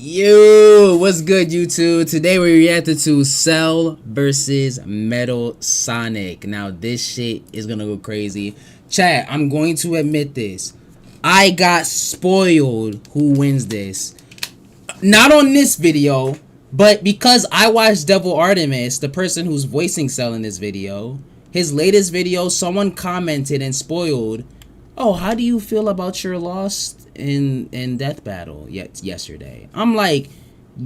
Yo, what's good, YouTube? Today we reacted to Cell versus Metal Sonic. Now this shit is gonna go crazy. Chat, I'm going to admit this. I got spoiled who wins this. Not on this video, but because I watched Devil Artemis, the person who's voicing Cell in this video, his latest video, someone commented and spoiled, "Oh, how do you feel about your loss in Death Battle yesterday?" I'm like,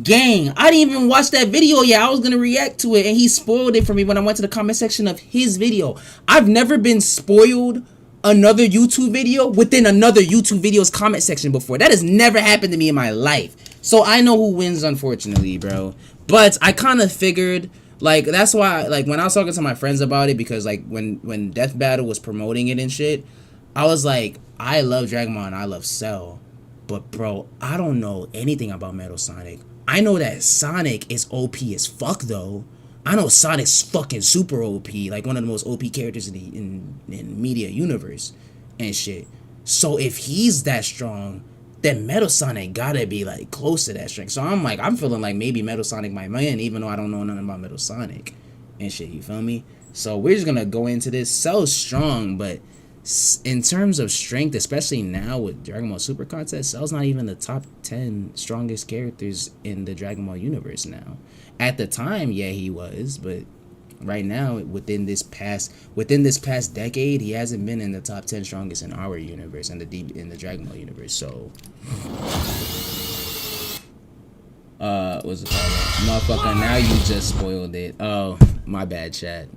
gang, I didn't even watch that video yet. I was gonna react to it, and he spoiled it for me when I went to the comment section of his video. I've never been spoiled another YouTube video within another YouTube video's comment section before. That has never happened to me in my life. So I know who wins, unfortunately, bro. But I kind of figured, like, that's why, like, when I was talking to my friends about it, because, like, when Death Battle was promoting it and shit, I was like, I love Dragonmon, I love Cell, but bro, I don't know anything about Metal Sonic. I know that Sonic is OP as fuck though. I know Sonic's fucking super OP, like one of the most OP characters in media universe and shit. So if he's that strong, then Metal Sonic gotta be like close to that strength. So I'm feeling like maybe Metal Sonic might win, even though I don't know nothing about Metal Sonic and shit. You feel me? So we're just gonna go into this. Cell's strong, but in terms of strength, especially now with Dragon Ball Super contest, Cell's not even the top 10 strongest characters in the Dragon Ball universe now. At the time, yeah, he was, but right now, within this past decade, he hasn't been in the top 10 strongest in our universe and in the Dragon Ball universe. So, what's it called? Motherfucker, now you just spoiled it. Oh, my bad, chat.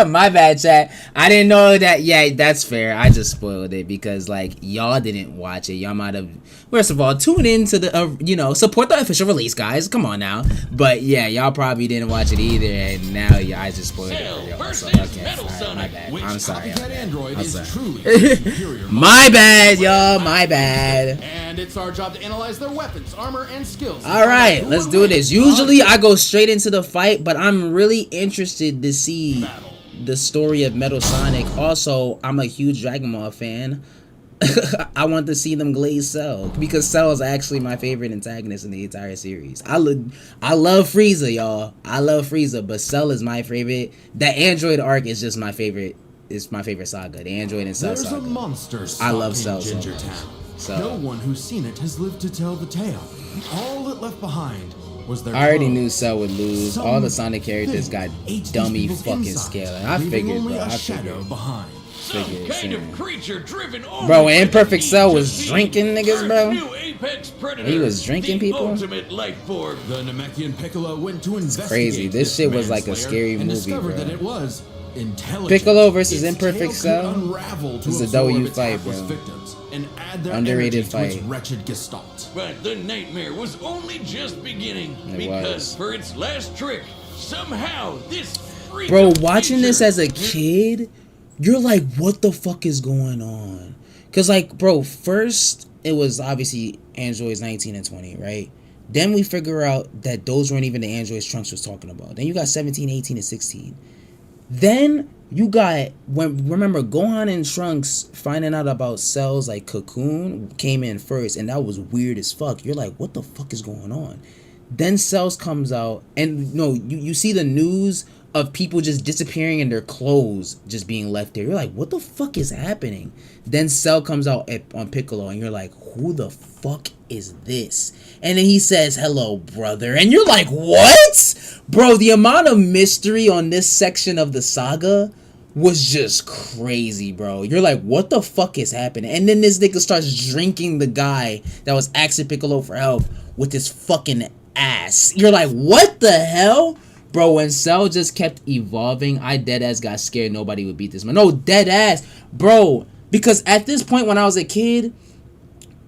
My bad, chat. I didn't know that. Yeah, that's fair. I just spoiled it because, like, y'all didn't watch it. Y'all might have, first of all, tune in to the, support the official release, guys. Come on now. But yeah, y'all probably didn't watch it either, and now yeah, I just spoiled it for y'all. So, okay, right, my bad. I'm sorry. I'm sorry. My bad, y'all. My bad. And it's our job to analyze their weapons, armor, and skills. All right, let's do this. Usually I go straight into the fight, but I'm really interested to see the story of Metal Sonic. Also, I'm a huge Dragon Ball fan. I want to see them glaze Cell because Cell is actually my favorite antagonist in the entire series. I love Frieza, y'all. I love Frieza, but Cell is my favorite. That Android arc is just my favorite. It's my favorite saga. The Android and Cell saga. There's a monster I love Cell so Ginger much. Town. So. No one who's seen it has lived to tell the tale. All it left behind was their I already clothes. knew Cell would lose. All the Sonic characters got dummy fucking scaling. I figured, bro. I figured. Behind. Some kind of creature driven only Bro, by when the Imperfect need Cell to was feed. drinking niggas, bro. New apex predator, He was drinking the people? ultimate life form. The Namekian Piccolo went to investigate crazy. This shit was like a manslayer scary and movie, discovered bro. that it was intelligent. Piccolo versus Its Imperfect tail could Cell? unravel to This is a absorb W its fight, hapless bro. victims and add their Underrated energy to its fight. wretched gestalt. But the nightmare was only just beginning It because was. for its last trick, somehow this freak Bro, of watching this nature- as a kid, you're like, what the fuck is going on? Because, like, bro, first, it was obviously androids 19 and 20, right? Then we figure out that those weren't even the androids Trunks was talking about. Then you got 17, 18, and 16. Then you got, remember, Gohan and Trunks finding out about Cell's, like, cocoon came in first, and that was weird as fuck. You're like, what the fuck is going on? Then Cells comes out, and no, you see the news of people just disappearing and their clothes just being left there. You're like, what the fuck is happening? Then Cell comes out on Piccolo, and you're like, who the fuck is this? And then he says, hello, brother. And you're like, what? Bro, the amount of mystery on this section of the saga was just crazy, bro. You're like, what the fuck is happening? And then this nigga starts drinking the guy that was asking Piccolo for help with his fucking ass. You're like, what the hell? Bro, when Cell just kept evolving, I deadass got scared nobody would beat this man. No, deadass. Bro, because at this point when I was a kid,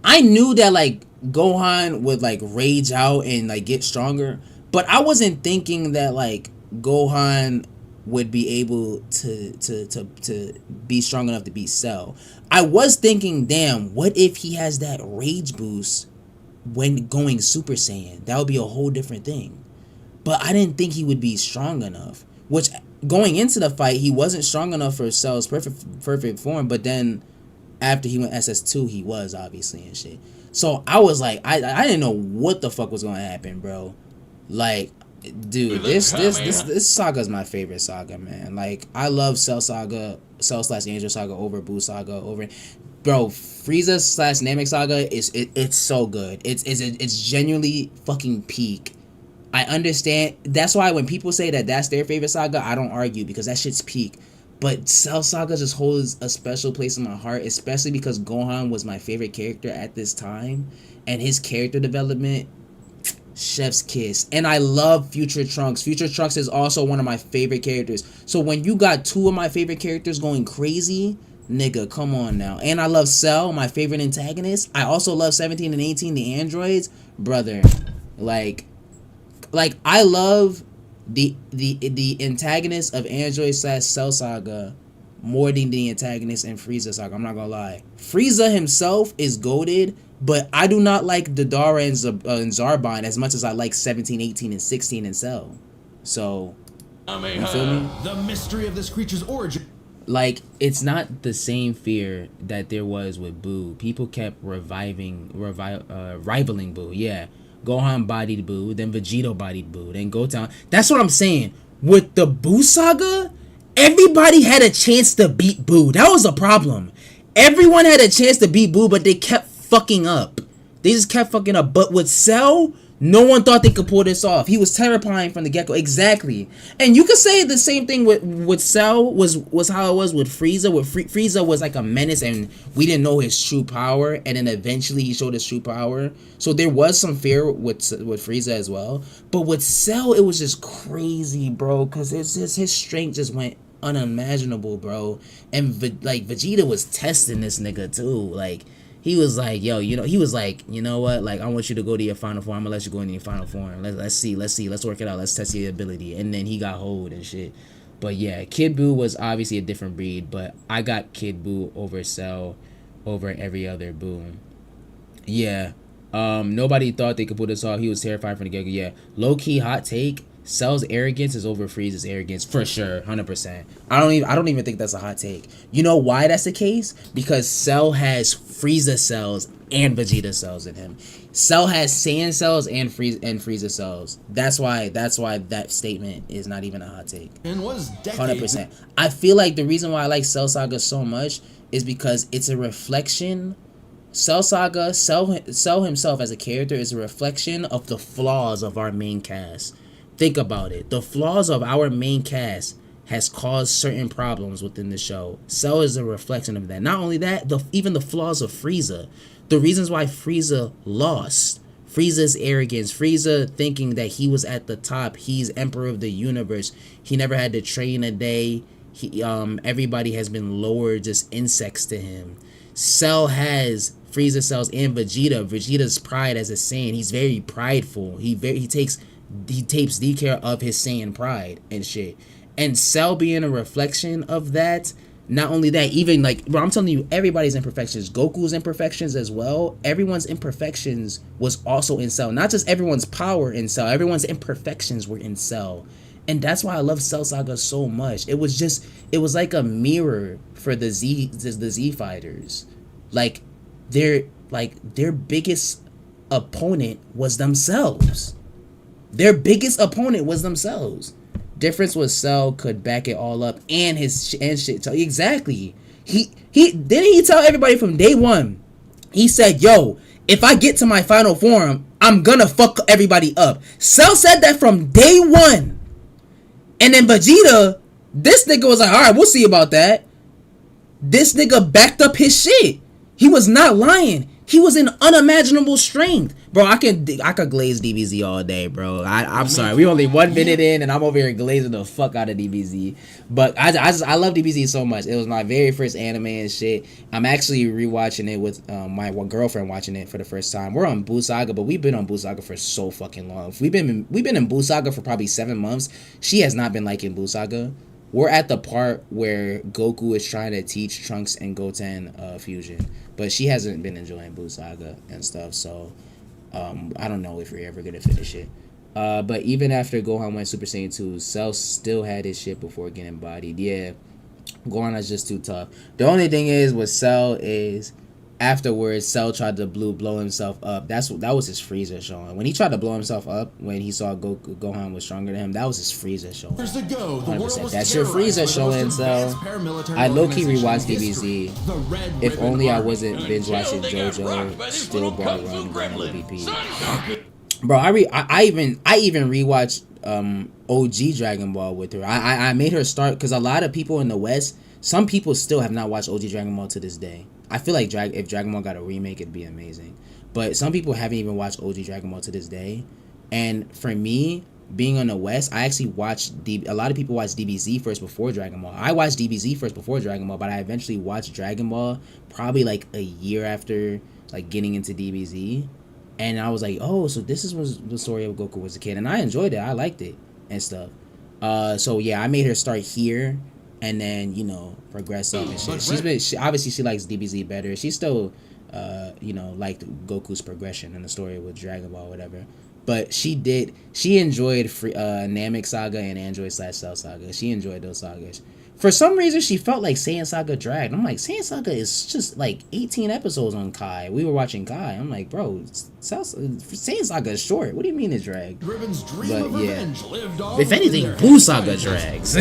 I knew that, like, Gohan would, like, rage out and, like, get stronger. But I wasn't thinking that, like, Gohan would be able to be strong enough to beat Cell. I was thinking, damn, what if he has that rage boost when going Super Saiyan? That would be a whole different thing. But I didn't think he would be strong enough. Which, going into the fight, he wasn't strong enough for Cell's perfect form. But then, After he went SS2, he was obviously and shit. So I was like, I didn't know what the fuck was gonna happen, bro. Like, dude, this saga is my favorite saga, man. Like, I love Cell Saga, Cell/Angel Saga over Boo Saga over, bro. Frieza/Namek Saga it's so good. It's genuinely fucking peak. I understand. That's why when people say that that's their favorite saga, I don't argue because that shit's peak. But Cell Saga just holds a special place in my heart, especially because Gohan was my favorite character at this time, and his character development, chef's kiss. And I love Future Trunks. Future Trunks is also one of my favorite characters. So when you got two of my favorite characters going crazy, nigga, come on now. And I love Cell, my favorite antagonist. I also love 17 and 18, the androids, brother. Like I love the antagonist of Android/Cell Saga more than the antagonist in Frieza Saga. I'm not gonna lie. Frieza himself is goated, but I do not like Deidara and Zarbon as much as I like 17, 18, and 16 in Cell. So, you feel me? The mystery of this creature's origin. Like, it's not the same fear that there was with Boo. People kept rivaling Boo. Yeah. Gohan bodied Boo, then Vegito bodied Boo, then Goten. That's what I'm saying. With the Boo saga, everybody had a chance to beat Boo. That was a problem. Everyone had a chance to beat Boo, but they kept fucking up. They just kept fucking up. But with Cell, no one thought they could pull this off. He was terrifying from the get-go. Exactly. And you could say the same thing with Cell was how it was with Frieza. Frieza was like a menace and we didn't know his true power. And then eventually he showed his true power. So there was some fear with Frieza as well. But with Cell, it was just crazy, bro. Because his strength just went unimaginable, bro. And Vegeta was testing this nigga too. Like, he was like, yo, he was like, you know what? Like, I want you to go to your final form. I'm gonna let you go into your final form. Let's see. Let's work it out. Let's test your ability. And then he got hold and shit. But yeah, Kid Buu was obviously a different breed, but I got Kid Buu over Cell over every other Buu. Yeah. Nobody thought they could pull this off. He was terrified from the get-go. Yeah. Low-key hot take. Cell's arrogance is over Frieza's arrogance for sure, 100%. I don't even think that's a hot take. You know why that's the case? Because Cell has Frieza cells and Vegeta cells in him. Cell has Saiyan cells and Frieza cells. That's why that statement is not even a hot take. And was 100%. I feel like the reason why I like Cell Saga so much is because it's a reflection. Cell Saga, Cell himself as a character is a reflection of the flaws of our main cast. Think about it. The flaws of our main cast has caused certain problems within the show. Cell is a reflection of that. Not only that, even the flaws of Frieza. The reasons why Frieza lost. Frieza's arrogance. Frieza thinking that he was at the top. He's emperor of the universe. He never had to train a day. Everybody has been lower, just insects to him. Cell has Frieza cells and Vegeta. Vegeta's pride as a Saiyan. He's very prideful. He takes care of his Saiyan pride and shit. And Cell being a reflection of that. Not only that, even like, bro, I'm telling you, everybody's imperfections. Goku's imperfections as well. Everyone's imperfections was also in Cell. Not just everyone's power in Cell. Everyone's imperfections were in Cell. And that's why I love Cell Saga so much. It was like a mirror for the Z fighters. Like their biggest opponent was themselves. Their biggest opponent was themselves. Difference was Cell could back it all up and shit. So exactly. He didn't he tell everybody from day one. He said, "Yo, if I get to my final form, I'm gonna fuck everybody up." Cell said that from day one. And then Vegeta, this nigga was like, "All right, we'll see about that." This nigga backed up his shit. He was not lying. He was in unimaginable strength. Bro, I could glaze DBZ all day, bro. I'm sorry. We only 1 minute in and I'm over here glazing the fuck out of DBZ. But I love DBZ so much. It was my very first anime and shit. I'm actually rewatching it with my girlfriend watching it for the first time. We're on Buu Saga, but we've been on Buu Saga for so fucking long. We've been in Buu Saga for probably 7 months. She has not been liking Buu Saga. We're at the part where Goku is trying to teach Trunks and Goten fusion. But she hasn't been enjoying Buu Saga and stuff, so I don't know if we're ever gonna finish it. But even after Gohan went Super Saiyan 2, Cell still had his shit before getting bodied. Yeah, Gohan is just too tough. The only thing is with Cell is afterwards Cell tried to blow himself up. That was his Frieza showing. When he tried to blow himself up when he saw Gohan was stronger than him, that was his Frieza showing. 100%. That's your Frieza showing, Cell. I low-key rewatched DBZ. If only I wasn't binge watching JoJo, still brought around MVP. Bro, I even rewatched OG Dragon Ball with her. I made her start because a lot of people in the West, some people still have not watched OG Dragon Ball to this day. I feel like if Dragon Ball got a remake, it'd be amazing. But some people haven't even watched OG Dragon Ball to this day. And for me, being on the West, I actually watched a lot of people watch DBZ first before Dragon Ball. I watched DBZ first before Dragon Ball, but I eventually watched Dragon Ball probably like a year after like getting into DBZ. And I was like, oh, so this was the story of Goku as a kid. And I enjoyed it. I liked it and stuff. So yeah, I made her start here and then, you know, progress up and shit. Obviously she likes DBZ better. She still, liked Goku's progression in the story with Dragon Ball, whatever. But she enjoyed Namek Saga and Android/Cell Saga. She enjoyed those sagas. For some reason, she felt like Saiyan Saga dragged. I'm like, Saiyan Saga is just like 18 episodes on Kai. We were watching Kai. I'm like, bro, Saiyan Saga is short. What do you mean it dragged? But yeah, if anything, Buu Saga drags.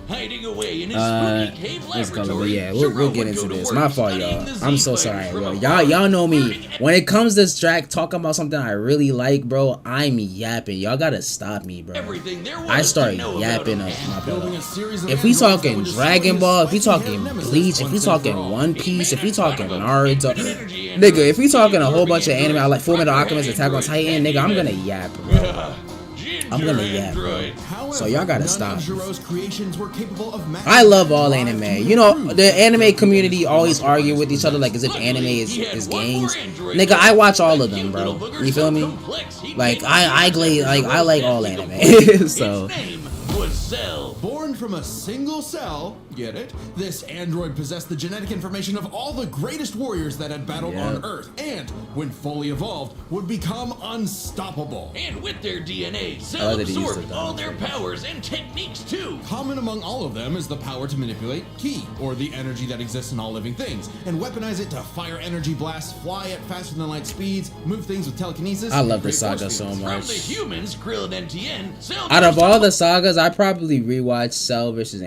Hiding away in his spooky cave laboratory. Yeah, we'll get into this. My fault, y'all. I'm so sorry, bro. Y'all know me. When it comes to talking about something I really like, bro, I'm yapping. Y'all gotta stop me, bro. I start yapping up my brother. If we talking Dragon Ball, if we talking Bleach, if we talking One Piece, if we talking Naruto, nigga, if we talking a whole bunch of anime, I like Fullmetal Alchemist, Attack on Titan, nigga, I'm gonna yap, bro. I'm gonna yap, bro. So y'all gotta stop. I love all anime. You know, the anime community always argue with each other like as if anime is games. Nigga, I watch all of them, bro. You feel me? Like I like all anime. So Born from a single cell, get it? This android possessed the genetic information of all the greatest warriors that had battled on Earth, and, when fully evolved, would become unstoppable. And with their DNA, Cell absorbed all their powers and techniques too. Common among all of them is the power to manipulate Ki, or the energy that exists in all living things, and weaponize it to fire energy blasts, fly at faster than light speeds, move things with telekinesis. I love the saga so much. From the humans, Krillin and Tien, Cell out of all the sagas, I probably rewatched Cell versus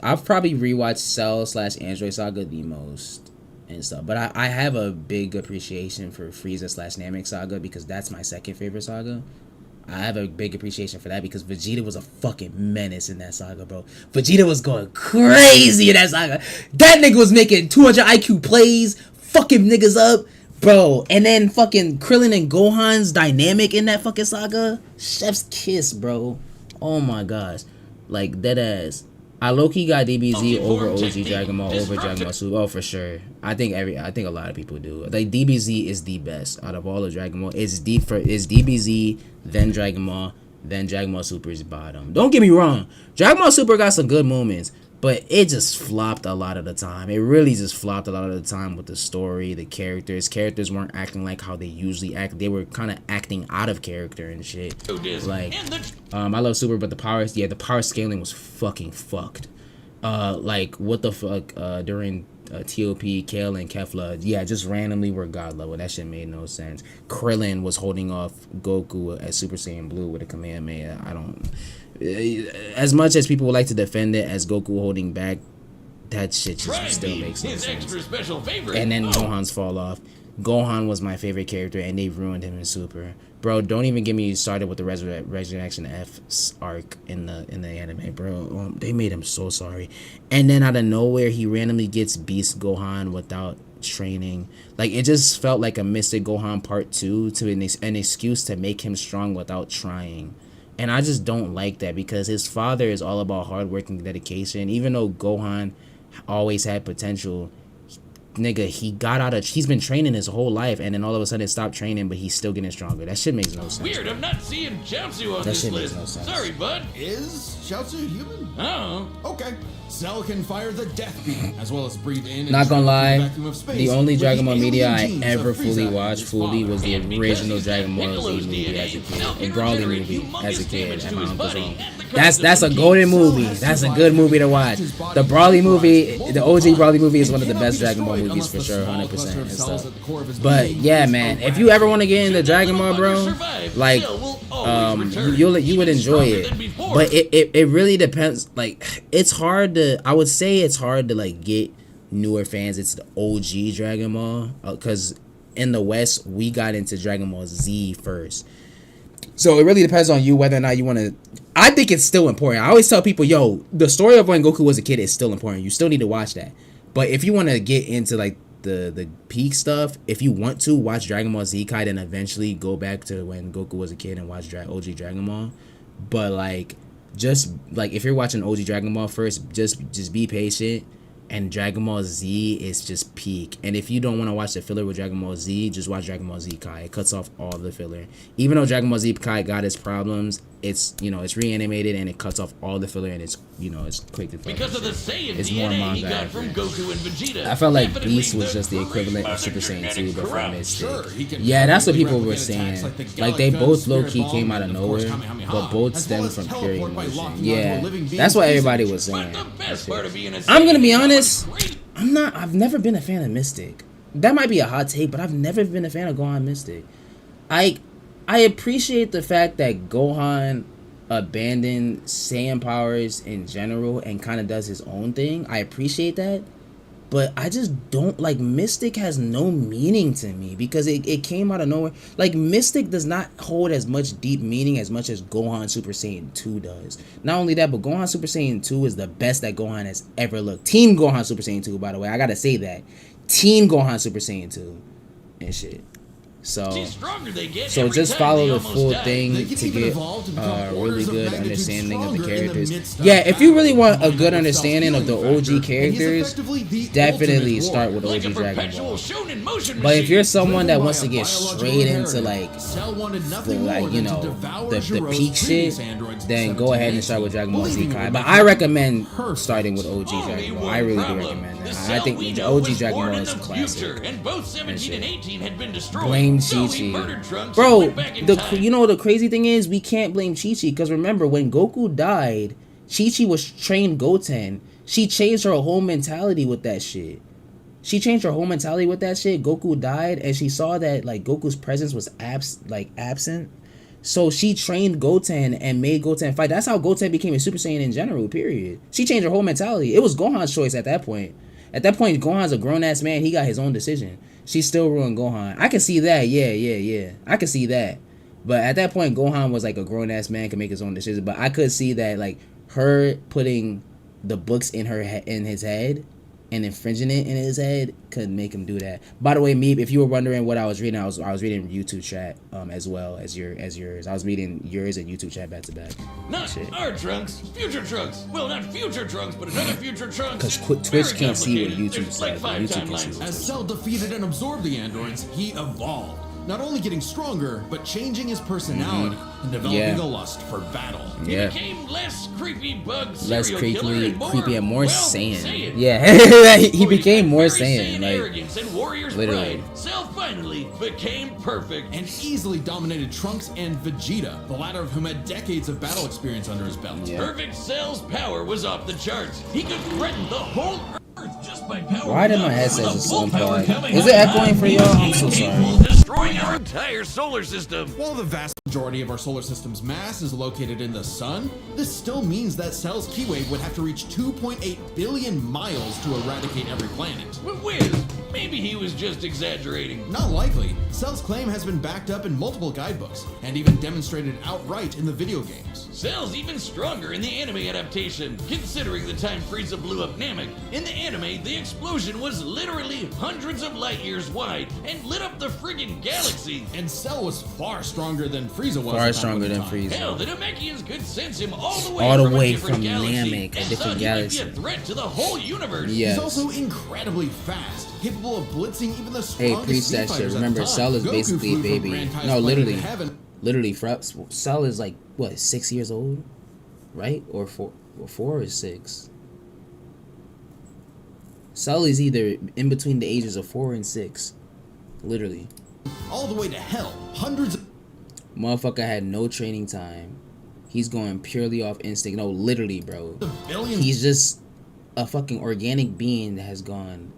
I've probably rewatched Cell/Android Saga the most and stuff. But I have a big appreciation for Frieza/Namek Saga because that's my second favorite saga. I have a big appreciation for that because Vegeta was a fucking menace in that saga, bro. Vegeta was going crazy in that saga. That nigga was making 200 IQ plays, fucking niggas up, bro. And then fucking Krillin and Gohan's dynamic in that fucking saga, chef's kiss, bro. Oh my gosh, like dead ass. I low-key got DBZ over OG Dragon Ball over Dragon Ball Super. Oh, for sure. I think a lot of people do. Like DBZ is the best out of all of Dragon Ball. It's DBZ, then Dragon Ball, then Dragon Ball Super is bottom. Don't get me wrong. Dragon Ball Super got some good moments, but it just flopped a lot of the time. It really just flopped a lot of the time with the story, the characters. Characters weren't acting like how they usually act. They were kind of acting out of character and shit. Like, I love Super, but the power scaling was fucking fucked. Like, what the fuck, during TOP, Kale, and Kefla, yeah, just randomly were god level. That shit made no sense. Krillin was holding off Goku as Super Saiyan Blue with a Kamehameha. I don't... As much as people would like to defend it as Goku holding back, that shit just still makes no sense. And then Gohan's fall off. Gohan was my favorite character, and they ruined him in Super. Bro, don't even get me started with the Resurrection F arc in the anime, bro. They made him so sorry. And then out of nowhere, he randomly gets Beast Gohan without training. Like, it just felt like a Mystic Gohan Part 2 to an excuse to make him strong without trying. And I just don't like that because his father is all about hard work and dedication. Even though Gohan always had potential, nigga, he's been training his whole life, and then all of a sudden stopped training, but he's still getting stronger. That shit makes no sense. Weird, I'm not seeing Chaozu on That this shit makes list. no sense. Sorry, bud. Is Chaozu human? Oh. Okay. Cell can fire the Death Beam, as well as breathe in and Not gonna travel through lie, the vacuum of space, the only with Dragon Ball the media alien I genes ever of fully Frieza watched and his fully was the And because original he's got Dragon Ball Z Piccolo's movie DNA, as a kid, Cell the can Broly regenerate movie as a humongous kid damage at to my his uncle's body home. at the That's cost a of golden Cell movie. has That's a survived good movie to having watch. his body The Broly movie, vaporized the OG Broly movie is and one of the cannot best be Dragon Ball destroyed movies for unless the sure, small 100% cluster and of cells stuff. at the core of his But being yeah, is man, if erratic. you ever want to get into Should Dragon the Ball, little bro, bugger survive, like, Cell will always return, you would even enjoy stronger it. than before. But it really depends. Like, it's hard to, I would say it's hard to like get newer fans. It's the OG Dragon Ball, because in the West we got into Dragon Ball Z first. So it really depends on you whether or not you want to. I think it's still important. I always tell people, yo, the story of when Goku was a kid is still important. You still need to watch that. But if you want to get into like the peak stuff, if you want to watch Dragon Ball Z Kai, then eventually go back to when Goku was a kid and watch OG Dragon Ball. But like, just like if you're watching OG Dragon Ball first, just be patient. And Dragon Ball Z is just peak. And if you don't want to watch the filler with Dragon Ball Z, just watch Dragon Ball Z Kai. It cuts off all the filler. Even though Dragon Ball Z Kai got its problems, it's, you know, it's reanimated and it cuts off all the filler, and it's, you know, it's quick to fucking Because of the shit. Saiyan It's more DNA he manga got accurate. from Goku and Vegeta. I felt like Definitely Beast was just the equivalent of charisma Super Saiyan 2 genetics before corrupt. Mystic. Sure, he can Yeah, that's what perfectly people were replicate attacks saying. like the Like, they Gallic both Gun, low-key Spirit came Bomb, out of and of course nowhere, Kamehameha, but both as stem well as from pure teleport by emotion. locking onto a Yeah, living that's what being's everybody physics. was saying. But the best That part shit. of being a I'm gonna Saiyan be is how honest. great- I've never been a fan of Mystic. That might be a hot take, but I've never been a fan of Gohan Mystic. I appreciate the fact that Gohan abandoned Saiyan powers in general and kind of does his own thing. I appreciate that. But I just don't, like, Mystic has no meaning to me because it came out of nowhere. Like, Mystic does not hold as much deep meaning as much as Gohan Super Saiyan 2 does. Not only that, but Gohan Super Saiyan 2 is the best that Gohan has ever looked. Team Gohan Super Saiyan 2, by the way. I gotta say that. Team Gohan Super Saiyan 2 and shit. So, The stronger they get, so every just time follow they the almost full die. thing They can to even get evolve to become a really orders of good magnitude understanding of the stronger in the characters. midst of Yeah, if you really battle. want a good Combined with understanding of the self-healing OG factor, and he's characters, effectively the definitely ultimate start warrior. with Like a OG Dragon perpetual Ball. shonen motion But if you're machine. someone that Driven wants by to a get biological straight into imperative, like Cell wanted the, nothing like, more you than to know, devour the Gero's peak shit, previous androids in then go ahead and start with Dragon Ball Z believing it Kai. would But make I him recommend perfect. starting with OG Only Dragon Ball. one I really do problem. recommend The that. I Cell think we the know OG was Dragon born Ball in is the classic. future, and both 17 and 18 had been destroyed. Blame So he Chi-Chi. murdered Trunks and Bro, went back in time. you know the crazy thing is we can't blame Chi-Chi because remember when Goku died, Chi-Chi was trained Goten. She changed her whole mentality with that shit. Goku died and she saw that like Goku's presence was absent. So she trained Goten and made Goten fight. That's how Goten became a Super Saiyan in general, period. She changed her whole mentality. It was Gohan's choice at that point. At that point, Gohan's a grown-ass man. He got his own decision. She still ruined Gohan. I can see that. Yeah. I can see that. But at that point, Gohan was like a grown-ass man, could make his own decision. But I could see that, like, her putting the books in his head and infringing it in his head could make him do that. By the way, Meep, if you were wondering what I was reading, I was reading YouTube chat as well as yours. I was reading yours and YouTube chat back to back. Not Shit. our Trunks, future Trunks. Well, not future Trunks, but another future Trunks. 'Cause It's Twitch very can't see what complicated. YouTube There's like says, but 5 YouTube can see timelines. what As Cell defeated and absorbed the androids, he evolved. Not only getting stronger, but changing his personality and developing Yeah. a lust for battle. He Yeah. became less creepy bug Less serial killer creepy and more well, Saiyan. Yeah, he Before became got more very Saiyan. Like, arrogance and warrior's literally. pride. Cell finally became perfect. And easily dominated Trunks and Vegeta, the latter of whom had decades of battle experience under his belt. Yeah. Perfect Cell's power was off the charts. He could threaten the whole Earth just by power. Why did my up. headset With just the full power unplug? coming Is it out, echoing for he y'all? was I'm so even sorry. capable of destroying our entire solar system. While the vast majority of our solar system's mass is located in the sun, this still means that Cell's key wave would have to reach 2.8 billion miles to eradicate every planet. But Wiz, maybe he was just exaggerating. Not likely. Cell's claim has been backed up in multiple guidebooks, and even demonstrated outright in the video games. Cell's even stronger in the anime adaptation, considering the time Frieza blew up Namek. In the anime, the explosion was literally hundreds of light years wide and lit up the friggin' galaxy. And Cell was far stronger than Frieza was. Far at that stronger point in than time. Frieza. Hell, the Namekians could sense him all the way All the from way a different from galaxy. Namek, a and different thought galaxy. He might be a threat to the whole universe. Yes. He's also incredibly fast, capable of blitzing even the Hey, strongest preach Sea that shit. fighters at Remember, the time. Cell is Goku basically a flew from baby. Grand Kai's No, planet literally. to heaven. Literally, Cell is like, what, 6 years old? Right? Or 4 or 6? Cell is either in between the ages of 4 and 6. Literally. All the way to hell. Hundreds of Motherfucker had no training time. He's going purely off instinct. No, literally, bro. billions. He's just a fucking organic being that has gone,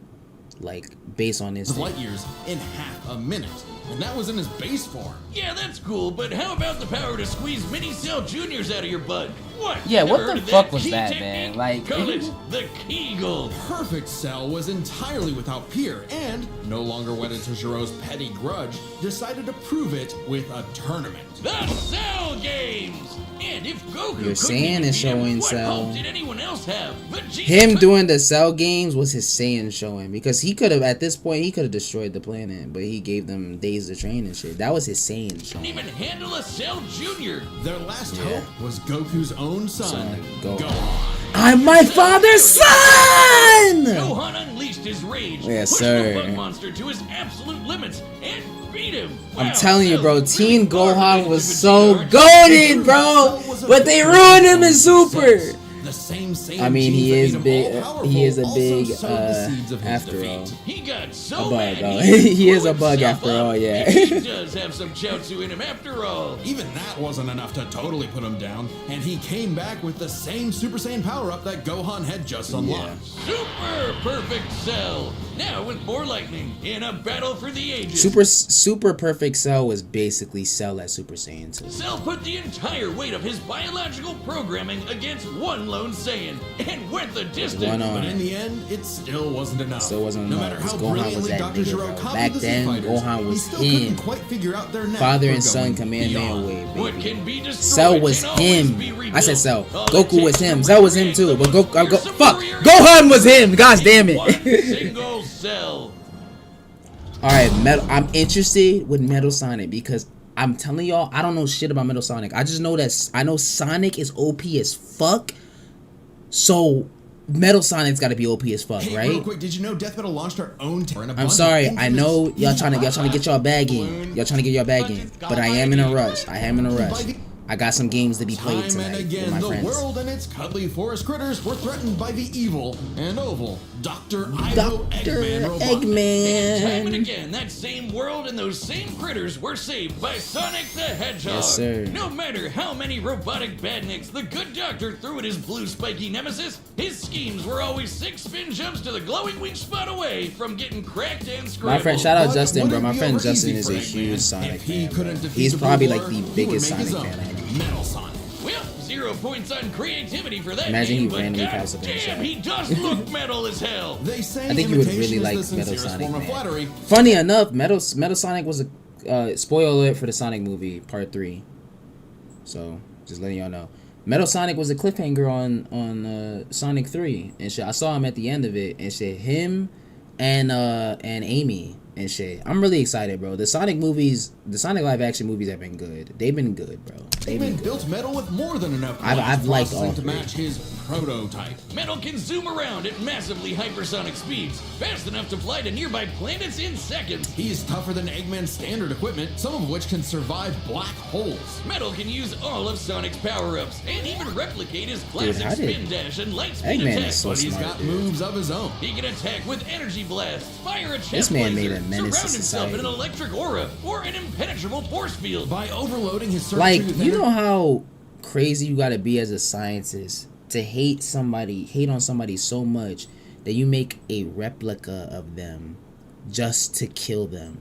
like, based on of instinct. light years in half a minute. And that was in his base form. Yeah, that's cool, but how about the power to squeeze mini Cell Juniors out of your butt? What? Yeah, Never what heard the of fuck was key that, technique? man? Like- Call it the Kegel. Perfect Cell was entirely without peer and, no longer wedded to Giro's petty grudge, decided to prove it with a tournament. The Cell Games! And if Goku You're couldn't saying even it's beat him, showing what Cell. hope did anyone else have? Vegeta Him could- doing the Cell games was his Saiyan showing, because he could have, at this point, he could have destroyed the planet, but he gave them days to train and shit. That was his Saiyan couldn't showing. even handle a Cell Junior. Their last Yeah. hope was Goku's own son, Gohan. Gohan. I'm my father's son! Gohan unleashed his rage, Yes, pushed sir. the bug monster to his absolute limits, and beat him. I'm Wow, telling you, bro, Cell's Teen really far Gohan away was from so Vegeta. goated, bro! But they ruined him in Super! The same I mean, he genes is that made big. him all-powerful He is a also big, sowed the seeds of his after defeat. all. He got so A bug, mad, though. he He is a blew bug himself after up. all, yeah. He does have some Chaozu in him after all. Even that wasn't enough to totally put him down, and he came back with the same Super Saiyan power-up that Gohan had just unlocked. Super perfect Cell. Now with more lightning in a battle for the ages. Super Perfect Cell was basically Cell at Super Saiyan 2. Cell put the entire weight of his biological programming against one lone Saiyan and went the distance. One on. But in the end, it still wasn't enough. Still wasn't no enough, matter how because Gohan was brilliantly that Dr. nigga, Gero bro. copied Back the Z then, fighters, Gohan he was still him. couldn't quite figure out their knack Father for and son going command man beyond. wave, What baby. can be destroyed Cell was can always be him. rebuilt. I said Cell. All Goku it was takes him. to Cell was him recreate too. the But most fuck. fearsome Gohan was him. God damn One it. single Cell. All right, I'm interested with Metal Sonic because I'm telling y'all, I don't know shit about Metal Sonic. I just know that I know Sonic is OP as fuck. So Metal Sonic's got to be OP as fuck, Hey, right? real quick, did you know Death Metal launched our own tour in a I'm bundle sorry. into I this know y'all trying to get y'all bag in. balloon Y'all trying to get y'all bag in. But I am in a rush. I got some games to be played Time and tonight with again, my the friends. world and its cuddly forest critters were threatened by the evil and oval Dr. Ivo Dr. Eggman Robotnik. And time and Eggman. again, that same world and those same critters were saved by Sonic the Hedgehog. Yes, sir. No matter how many robotic badniks the good doctor threw at his blue spiky nemesis, his schemes were always 6 spin jumps to the glowing weak spot away from getting cracked and scrambled. My friend, shout out But Justin, bro. would it My be friend over Justin easy is for a Eggman huge Sonic if he fan. couldn't Bro. defeat He's the probably Blue like the War, he would biggest make his Sonic own fan I know. Metal Sonic. Well, 0 points on creativity for that Imagine name, he but randomly God pops up in the damn, chat. he does look metal as hell. They say I think you would imitation really is like the Metal sincerest Sonic, form of man. flattery. Funny enough, Metal Sonic was a spoiler alert for the Sonic movie Part 3. So just letting y'all know, Metal Sonic was a cliffhanger on Sonic 3 and shit. I saw him at the end of it and shit. Him and Amy and shit. I'm really excited, bro. The Sonic movies, the Sonic live action movies have been good. They've been good, bro. They've been Eggman good. built metal with more than enough I've liked processing all to three. match his prototype. Metal can zoom around at massively hypersonic speeds, fast enough to fly to nearby planets in seconds. He's tougher than Eggman's standard equipment, some of which can survive black holes. Metal can use all of Sonic's power-ups and even replicate his classic how did spin dash and light speed Eggman attack. is so But he's smart, got dude. moves of his own. He can attack with energy blasts, fire a chest This man made laser, a menace to surround himself in an society. electric aura, or an impenetrable force field. By overloading his circuit Like, with you energy- know how crazy you gotta be as a scientist to hate on somebody so much that you make a replica of them just to kill them.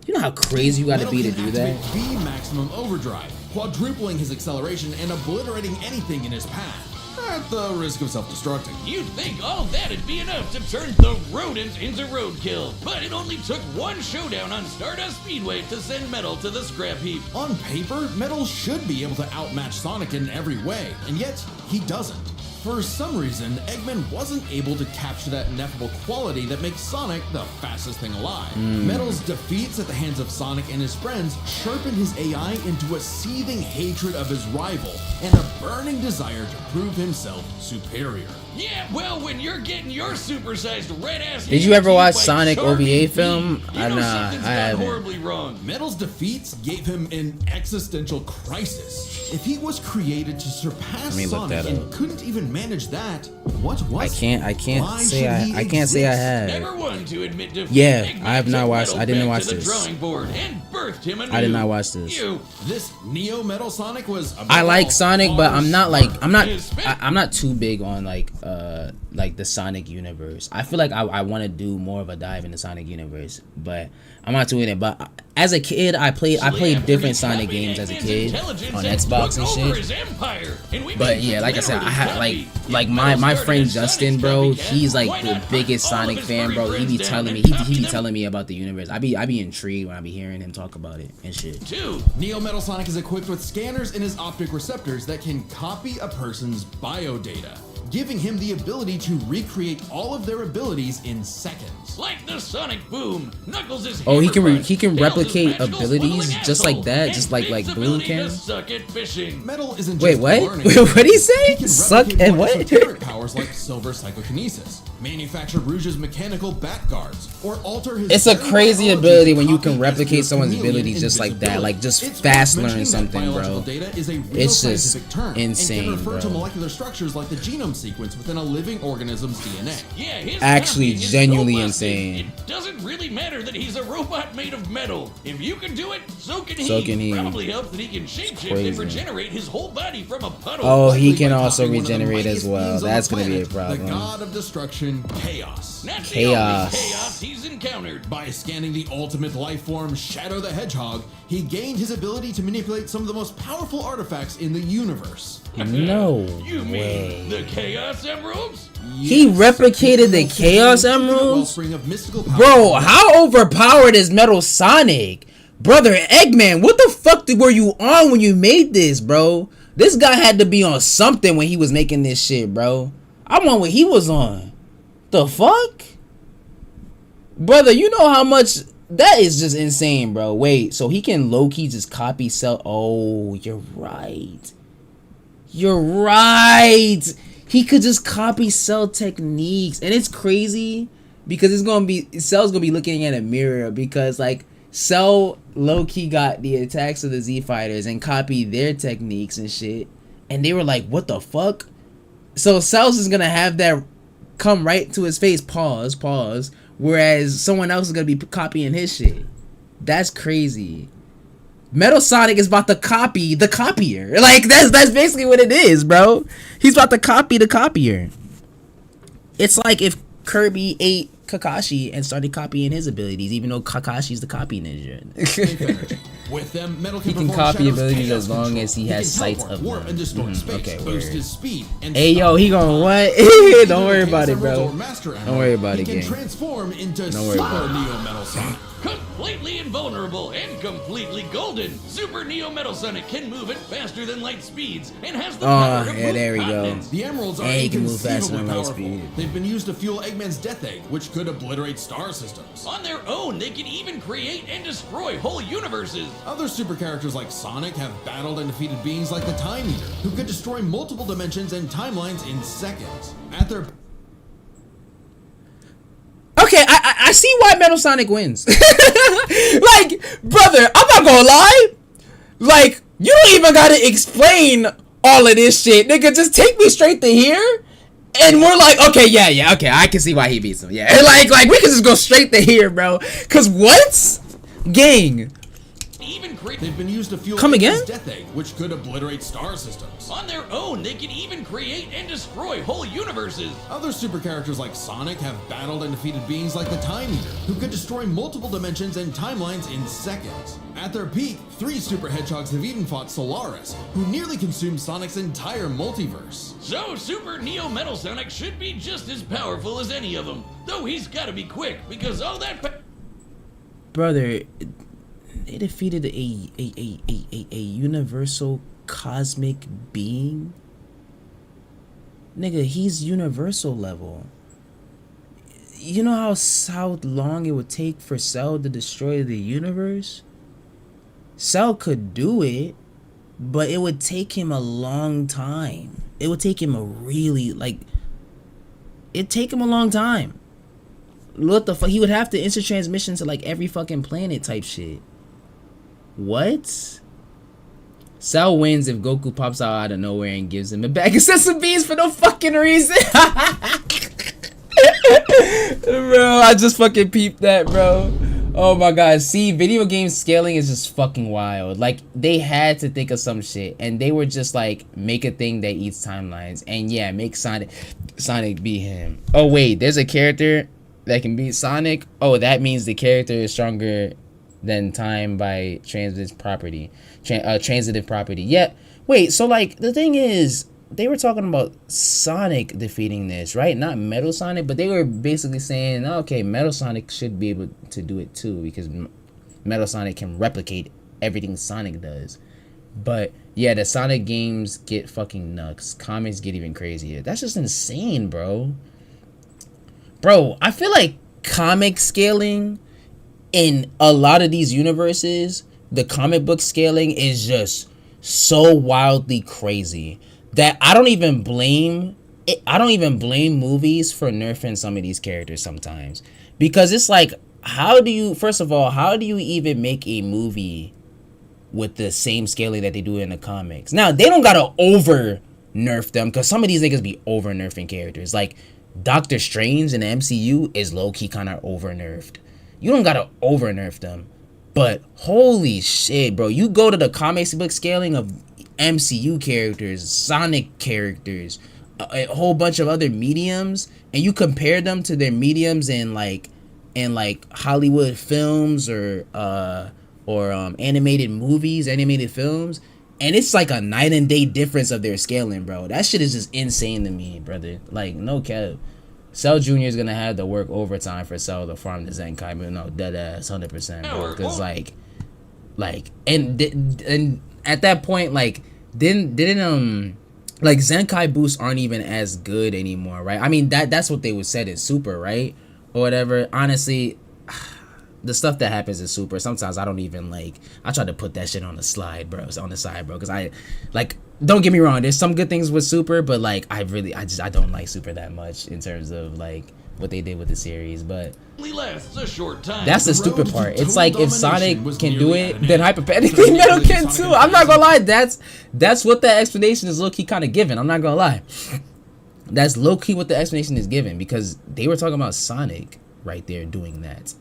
You know how crazy you gotta Metal be to can do that? activate V maximum overdrive, quadrupling his acceleration and obliterating anything in his path, at the risk of self-destructing. You'd think all that'd be enough to turn the rodent into roadkill, but it only took one showdown on Stardust Speedway to send Metal to the scrap heap. On paper, Metal should be able to outmatch Sonic in every way, and yet he doesn't. For some reason, Eggman wasn't able to capture that ineffable quality that makes Sonic the fastest thing alive. Metal's defeats at the hands of Sonic and his friends sharpened his AI into a seething hatred of his rival and a burning desire to prove himself superior. Yeah, well, when you're getting your supersized red ass. Did you ever watch by Sonic Sharpie OVA V, film? You know Nah, something's I gone haven't. horribly wrong. Metal's defeats gave him an existential crisis. If he was created to surpass me look Sonic that and up. couldn't even manage that, what was I can't Why say should he I can't say I exist? have. Never one to admit defeat. Yeah, Eggman I have not took watched- Metal I didn't back watch to the this. drawing board and birthed him anew. I did not watch this. You. This Neo Metal Sonic was above I like all Sonic, but I'm not smart. like I'm not too big on like the Sonic universe. I feel like I want to do more of a dive in the Sonic universe, but I'm not doing it. But as a kid, I played different Sonic games as a kid on Xbox and shit. But yeah, like I said, I had like my friend Justin, bro. He's like the biggest Sonic fan, bro. He be telling me he be telling me about the universe. I be intrigued when I be hearing him talk about it and shit. Neo Metal Sonic is equipped with scanners in his optic receptors that can copy a person's biodata, giving him the ability to recreate all of their abilities in seconds. Like the Sonic Boom, Knuckles is Oh, he can hammer-punch, he can Tails' replicate magical abilities swiveling just like asshole, that, and just like Big's Bloom ability can. to suck at fishing. Metal isn't Wait, just what? learning. What'd he say? He can Suck replicate and more what? esoteric powers like silver psychokinesis, manufacture Rouge's mechanical bat guards, or alter his. It's a very crazy biology ability to when you copy can replicate Ezio's someone's chameleon abilities just like that, like just It's fast worth learn mentioning that something, biological bro. data is a real It's just scientific term insane, and can refer to bro. molecular structures like the genome sequence within a living organism's DNA. Yeah, his Actually, copy is genuinely so busted, insane. It doesn't really matter that he's a robot made of metal. If you can do it, so can he. So can he. Probably helps that he can shapeshift crazy. and regenerate his whole body from a puddle. Oh, he Likely can by also copying one of the regenerate as mightiest well. beings on That's the gonna be a planet, problem. The god of destruction, Chaos. Not the Chaos. only chaos he's encountered. By scanning the ultimate life form, Shadow the Hedgehog, he gained his ability to manipulate some of the most powerful artifacts in the universe. No You way. mean the Chaos Emeralds? He replicated the Ultimate Chaos infinite Emeralds? wellspring of mystical power. Bro, how overpowered is Metal Sonic? Brother Eggman, what the fuck were you on when you made this, bro? This guy had to be on something when he was making this shit, bro. I'm on what he was on. The fuck? Brother, you know how much... That is just insane, bro. Wait, so he can low-key just copy Cell... Oh, you're right. You're right. He could just copy Cell techniques. And it's crazy because it's gonna be... Cell's gonna be looking at a mirror because, like, Cell low-key got the attacks of the Z Fighters and copied their techniques and shit. And they were like, what the fuck? So Cell's is gonna have that come right to his face. Pause. Whereas someone else is gonna be copying his shit. That's crazy. Metal Sonic is about to copy the copier. Like that's basically what it is, bro. He's about to copy the copier. It's like if Kirby ate Kakashi and started copying his abilities, even though Kakashi's the copy ninja. With them, Metal He can perform copy Shadow's abilities chaos as long control. as he has can sight teleport, of warp them. and distort space, Okay, boost word. his speed, and Hey yo, stop he time. gonna what? Either Don't worry about it, Chaos bro. Emeralds or Master Don't worry about Emerald, it, he gang. can transform into Don't worry Super about it. Neo Metal Sonic. Completely invulnerable and completely golden, Super Neo Metal Sonic can move at faster than light speeds and has the power to yeah, move there we go. continents. The emeralds are And he can move faster inconceivably than light powerful. speed. They've been used to fuel Eggman's Death Egg, which could obliterate star systems. On their own, they can even create and destroy whole universes. Other super characters like Sonic have battled and defeated beings like the Time Eater, who could destroy multiple dimensions and timelines in seconds. At their Okay, I see why Metal Sonic wins. Like, brother, I'm not gonna lie. Like, you don't even gotta explain all of this shit. Nigga, just take me straight to here. And we're like, okay, yeah, okay, I can see why he beats him. Yeah, like we can just go straight to here, bro. Cause what? Gang. They've been used to fuel Come again? Eggman's Death Egg, which could obliterate star systems. On their own, they can even create and destroy whole universes. Other super characters like Sonic have battled and defeated beings like the Time Eater, who could destroy multiple dimensions and timelines in seconds. At their peak, 3 super hedgehogs have even fought Solaris, who nearly consumed Sonic's entire multiverse. So Super Neo Metal Sonic should be just as powerful as any of them. Though he's gotta be quick, because all that Brother, they defeated a universal cosmic being. Nigga, he's universal level. You know how long it would take for Cell to destroy the universe? Cell could do it, but it would take him a long time. It would take him a really, like, it'd take him a long time. What the fuck? He would have to instant transmission to, like, every fucking planet type shit. What? Cell wins if Goku pops out of nowhere and gives him a bag of sesame beans for no fucking reason. Bro, I just fucking peeped that, bro. Oh my god. See, video game scaling is just fucking wild. Like, they had to think of some shit, and they were just like, make a thing that eats timelines. And yeah, make Sonic beat him. Oh wait, there's a character that can beat Sonic. Oh, that means the character is stronger than time by transitive property. Transitive property. Yeah. Wait, so like the thing is, they were talking about Sonic defeating this, right? Not Metal Sonic, but they were basically saying, okay, Metal Sonic should be able to do it too, because Metal Sonic can replicate everything Sonic does. But yeah, the Sonic games get fucking nuts. Comics get even crazier. That's just insane, bro. Bro, I feel like comic scaling in a lot of these universes, the comic book scaling is just so wildly crazy that I don't even blame movies for nerfing some of these characters sometimes. Because it's like, first of all, how do you even make a movie with the same scaling that they do in the comics? Now, they don't gotta over nerf them, because some of these niggas be over nerfing characters. Like, Doctor Strange in the MCU is low-key kind of over nerfed. You don't gotta over nerf them. But holy shit, bro. You go to the comics book scaling of MCU characters, Sonic characters, a whole bunch of other mediums, and you compare them to their mediums in like Hollywood films or animated movies, animated films, and it's like a night and day difference of their scaling, bro. That shit is just insane to me, brother. Like, no cap. Cell Jr. is gonna have to work overtime for Cell to farm the Zenkai, but no, dead ass 100%, bro. Because and at that point, like, didn't like Zenkai boosts aren't even as good anymore, right? I mean, that's what they would said in Super, right, or whatever. Honestly, the stuff that happens in Super, sometimes I don't even like. I try to put that shit on the side, bro, because I like. Don't get me wrong, there's some good things with Super, but like I don't like Super that much in terms of like what they did with the series. But Only lasts a short time. that's the stupid part. It's like, if Sonic can do it, nearly then hypothetically Metal can too. I'm not gonna lie, that's what that explanation is low-key kind of given. I'm not gonna lie, that's low-key what the explanation is given, because they were talking about Sonic right there doing that.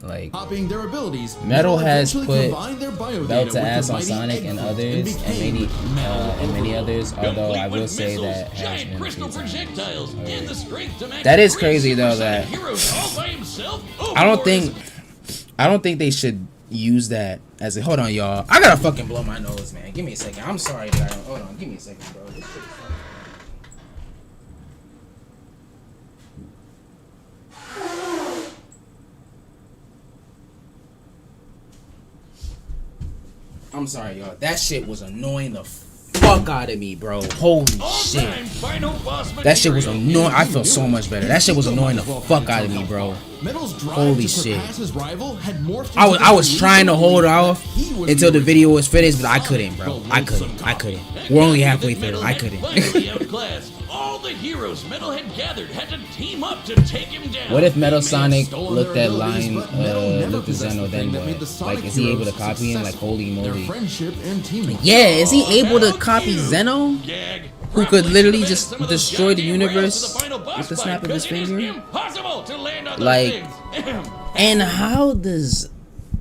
Like, Copying their abilities, Metal has eventually put combined their biodata belt with to the ass on mighty Sonic Egg and Cult others, and became many others. Although I Complete will with say missiles, that has giant been a crystal few times. projectiles, and the strength to match That is three crazy, though, Super that- Saiyan heroes all by himself. Oh, I don't Boris. think they should use that as a. Hold on, y'all. I gotta fucking blow my nose, man. Give me a second. I'm sorry, guys. Hold on. Give me a second, bro. This shit is funny. I'm sorry, y'all. That shit was annoying the fuck out of me, bro. Holy shit. All-time final boss That shit was material. annoying. I feel so much better. That shit was annoying the fuck out of me, bro. Metal's drive Holy to shit. surpass his rival had morphed I into was the trying to hold off he was until the original video was finished, but I couldn't, bro. Sonic, I the couldn't. loathsome I cop. couldn't. We're only halfway through. Metal I had couldn't. finally outclassed. All the heroes Metal had gathered had to team up to take him down. What if Metal They may have Sonic stolen looked their at abilities, line, but Metal never looked at possessed Zeno, the then thing that made the what? Sonic Like, is he able to heroes copy him? Like, successful. holy Their moly. friendship and teamwork. Yeah, is he able to About copy you, Zeno? Gag. Who could Probably literally should've just added some of those destroy the goddamn rails universe to the final boss with the fight, snap of his 'cause it is finger? impossible to land on those Like, things. and how does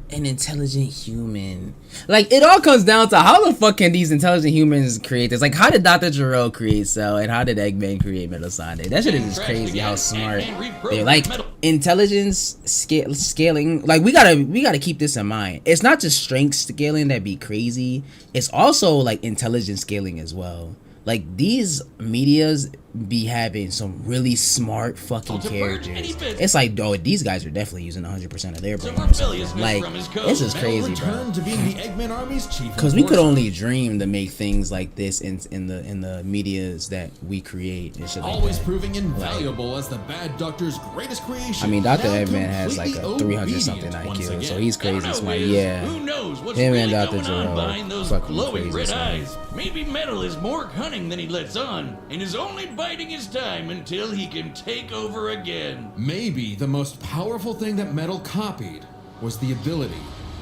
an intelligent human, like, it all comes down to how the fuck can these intelligent humans create this? Like, how did Dr. Gero create Cell, and how did Eggman create Metal Sonic? That shit is just crazy how smart they're. Like, intelligence scaling, like, we gotta keep this in mind. It's not just strength scaling that be crazy, it's also like intelligence scaling as well. Like, these medias be having some really smart fucking characters. It's like, oh, these guys are definitely using 100% of their brains. Like, this is crazy, bro. To being the Eggman Army's chief. Because we could only dream to make things like this in the medias that we create and shit like Always that. proving invaluable as the bad doctor's greatest creation. I mean, Dr. Now Eggman has like a completely 300 something obedient once IQ, again. so he's crazy smart. Who Yeah. knows what's Him really and Dr. going on Gero behind those fucking glowing crazy red smart. eyes? Maybe Metal is more cunning than he lets on, and is only biding his time until he can take over again. Maybe the most powerful thing that Metal copied was the ability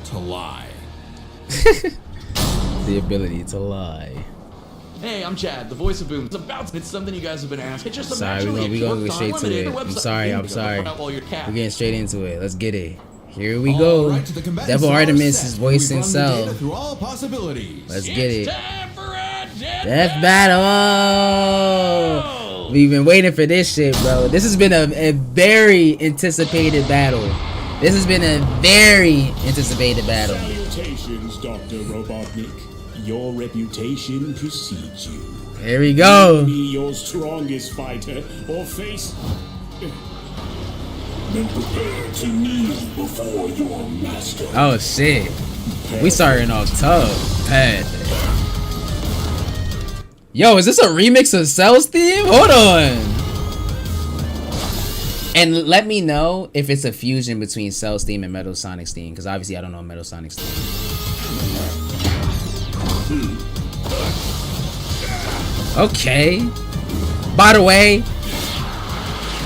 to lie. The ability to lie. Hey, I'm Chad, the voice of Boom. It's something you guys have been asking. It's just Sorry, we gonna go straight to it. I'm sorry. We're getting straight into it. Let's get it. Here we go. All right, to the combatants Devil of our Artemis set, is voicing we've run the data Cell. through all possibilities. Let's get it. Time for a Death battle. We've been waiting for this shit, bro. This has been a very anticipated battle. This has been a very anticipated battle. Salutations, Dr. Robotnik. Your reputation precedes you. Here we go. Be your strongest fighter or face. Then prepare to kneel before your master. Oh shit. We starting off tough. Bad. Yo, is this a remix of Cell's theme? Hold on. And let me know if it's a fusion between Cell's theme and Metal Sonic's theme, because obviously I don't know Metal Sonic's theme. Okay. By the way,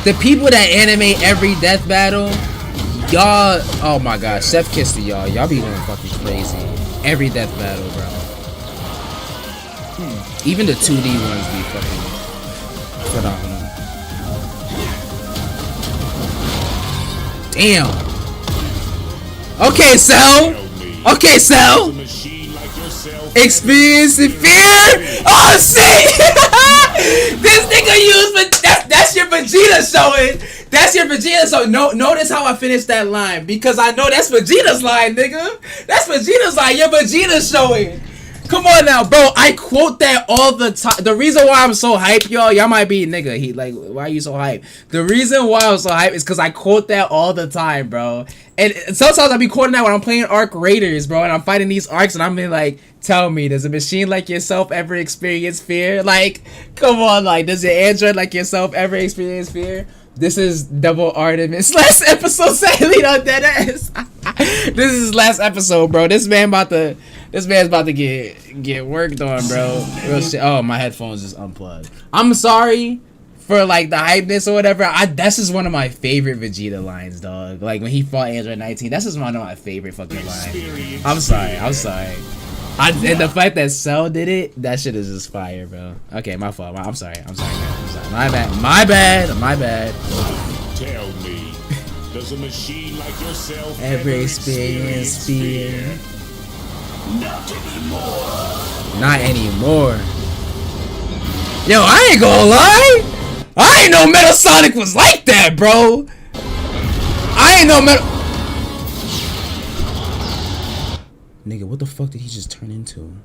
the people that animate every death battle, y'all, oh my god, chef kiss to y'all. Y'all be going fucking crazy. Every death battle, bro. Even the 2D ones be fucking phenomenal. Damn. Okay, Cell. Okay, Cell. Experience and fear. Oh shit! This nigga used, but that's your Vegeta showing. That's your Vegeta. So notice how I finished that line, because I know that's Vegeta's line, nigga. That's Vegeta's line. Your Vegeta's showing. Come on now, bro. I quote that all the time. The reason why I'm so hyped, y'all might be, nigga, he like, why are you so hyped? The reason why I'm so hyped is because I quote that all the time, bro. And sometimes I be quoting that when I'm playing Arc Raiders, bro, and I'm fighting these arcs, and I'm like, tell me, does a machine like yourself ever experience fear? Like, come on, like, does an android like yourself ever experience fear? This is Devil Artemis. Last episode, sadly, on Deadass. This is his last episode, bro. This man's about to get worked on, bro. Real shit. Oh, my headphones just unplugged. I'm sorry for like the hypeness or whatever. That's just one of my favorite Vegeta lines, dog. Like when he fought Android 19, that's just one of my favorite fucking lines. I'm sorry. And the fact that Cell did it, that shit is just fire, bro. Okay, my fault. I'm sorry. My bad. Tell me, does a machine like yourself ever experience fear? Not anymore. Yo, I ain't gonna lie. I ain't know Metal Sonic was like that, bro. I ain't know Metal. Nigga, what the fuck did he just turn into?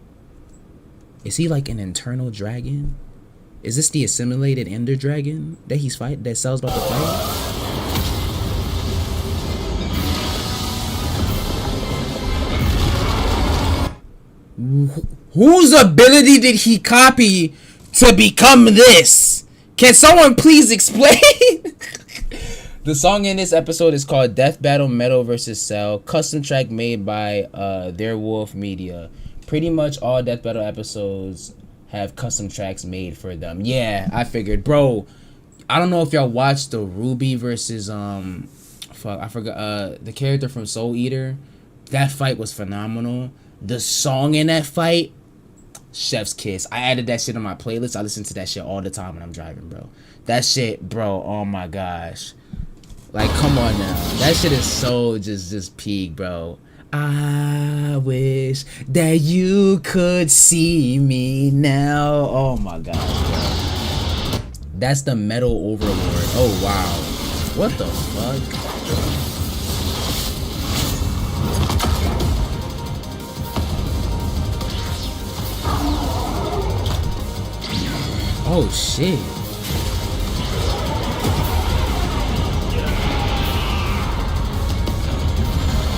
Is he like an internal dragon? Is this the assimilated Ender Dragon that he's fight? That Cell's about to fight? Whose ability did he copy to become this? Can someone please explain? The song in this episode is called Death Battle Metal vs. Cell, custom track made by Their Wolf Media. Pretty much all Death Battle episodes have custom tracks made for them. Yeah, I figured. Bro, I don't know if y'all watched the Ruby versus fuck, I forgot the character from Soul Eater. That fight was phenomenal. The song in that fight, chef's kiss. I added that shit on my playlist. I listen to that shit all the time when I'm driving, bro. That shit, bro, oh my gosh. Like, come on now. That shit is so just peak, bro. I wish that you could see me now. Oh my gosh, bro. That's the Metal Overlord. Oh wow. What the fuck? Oh shit.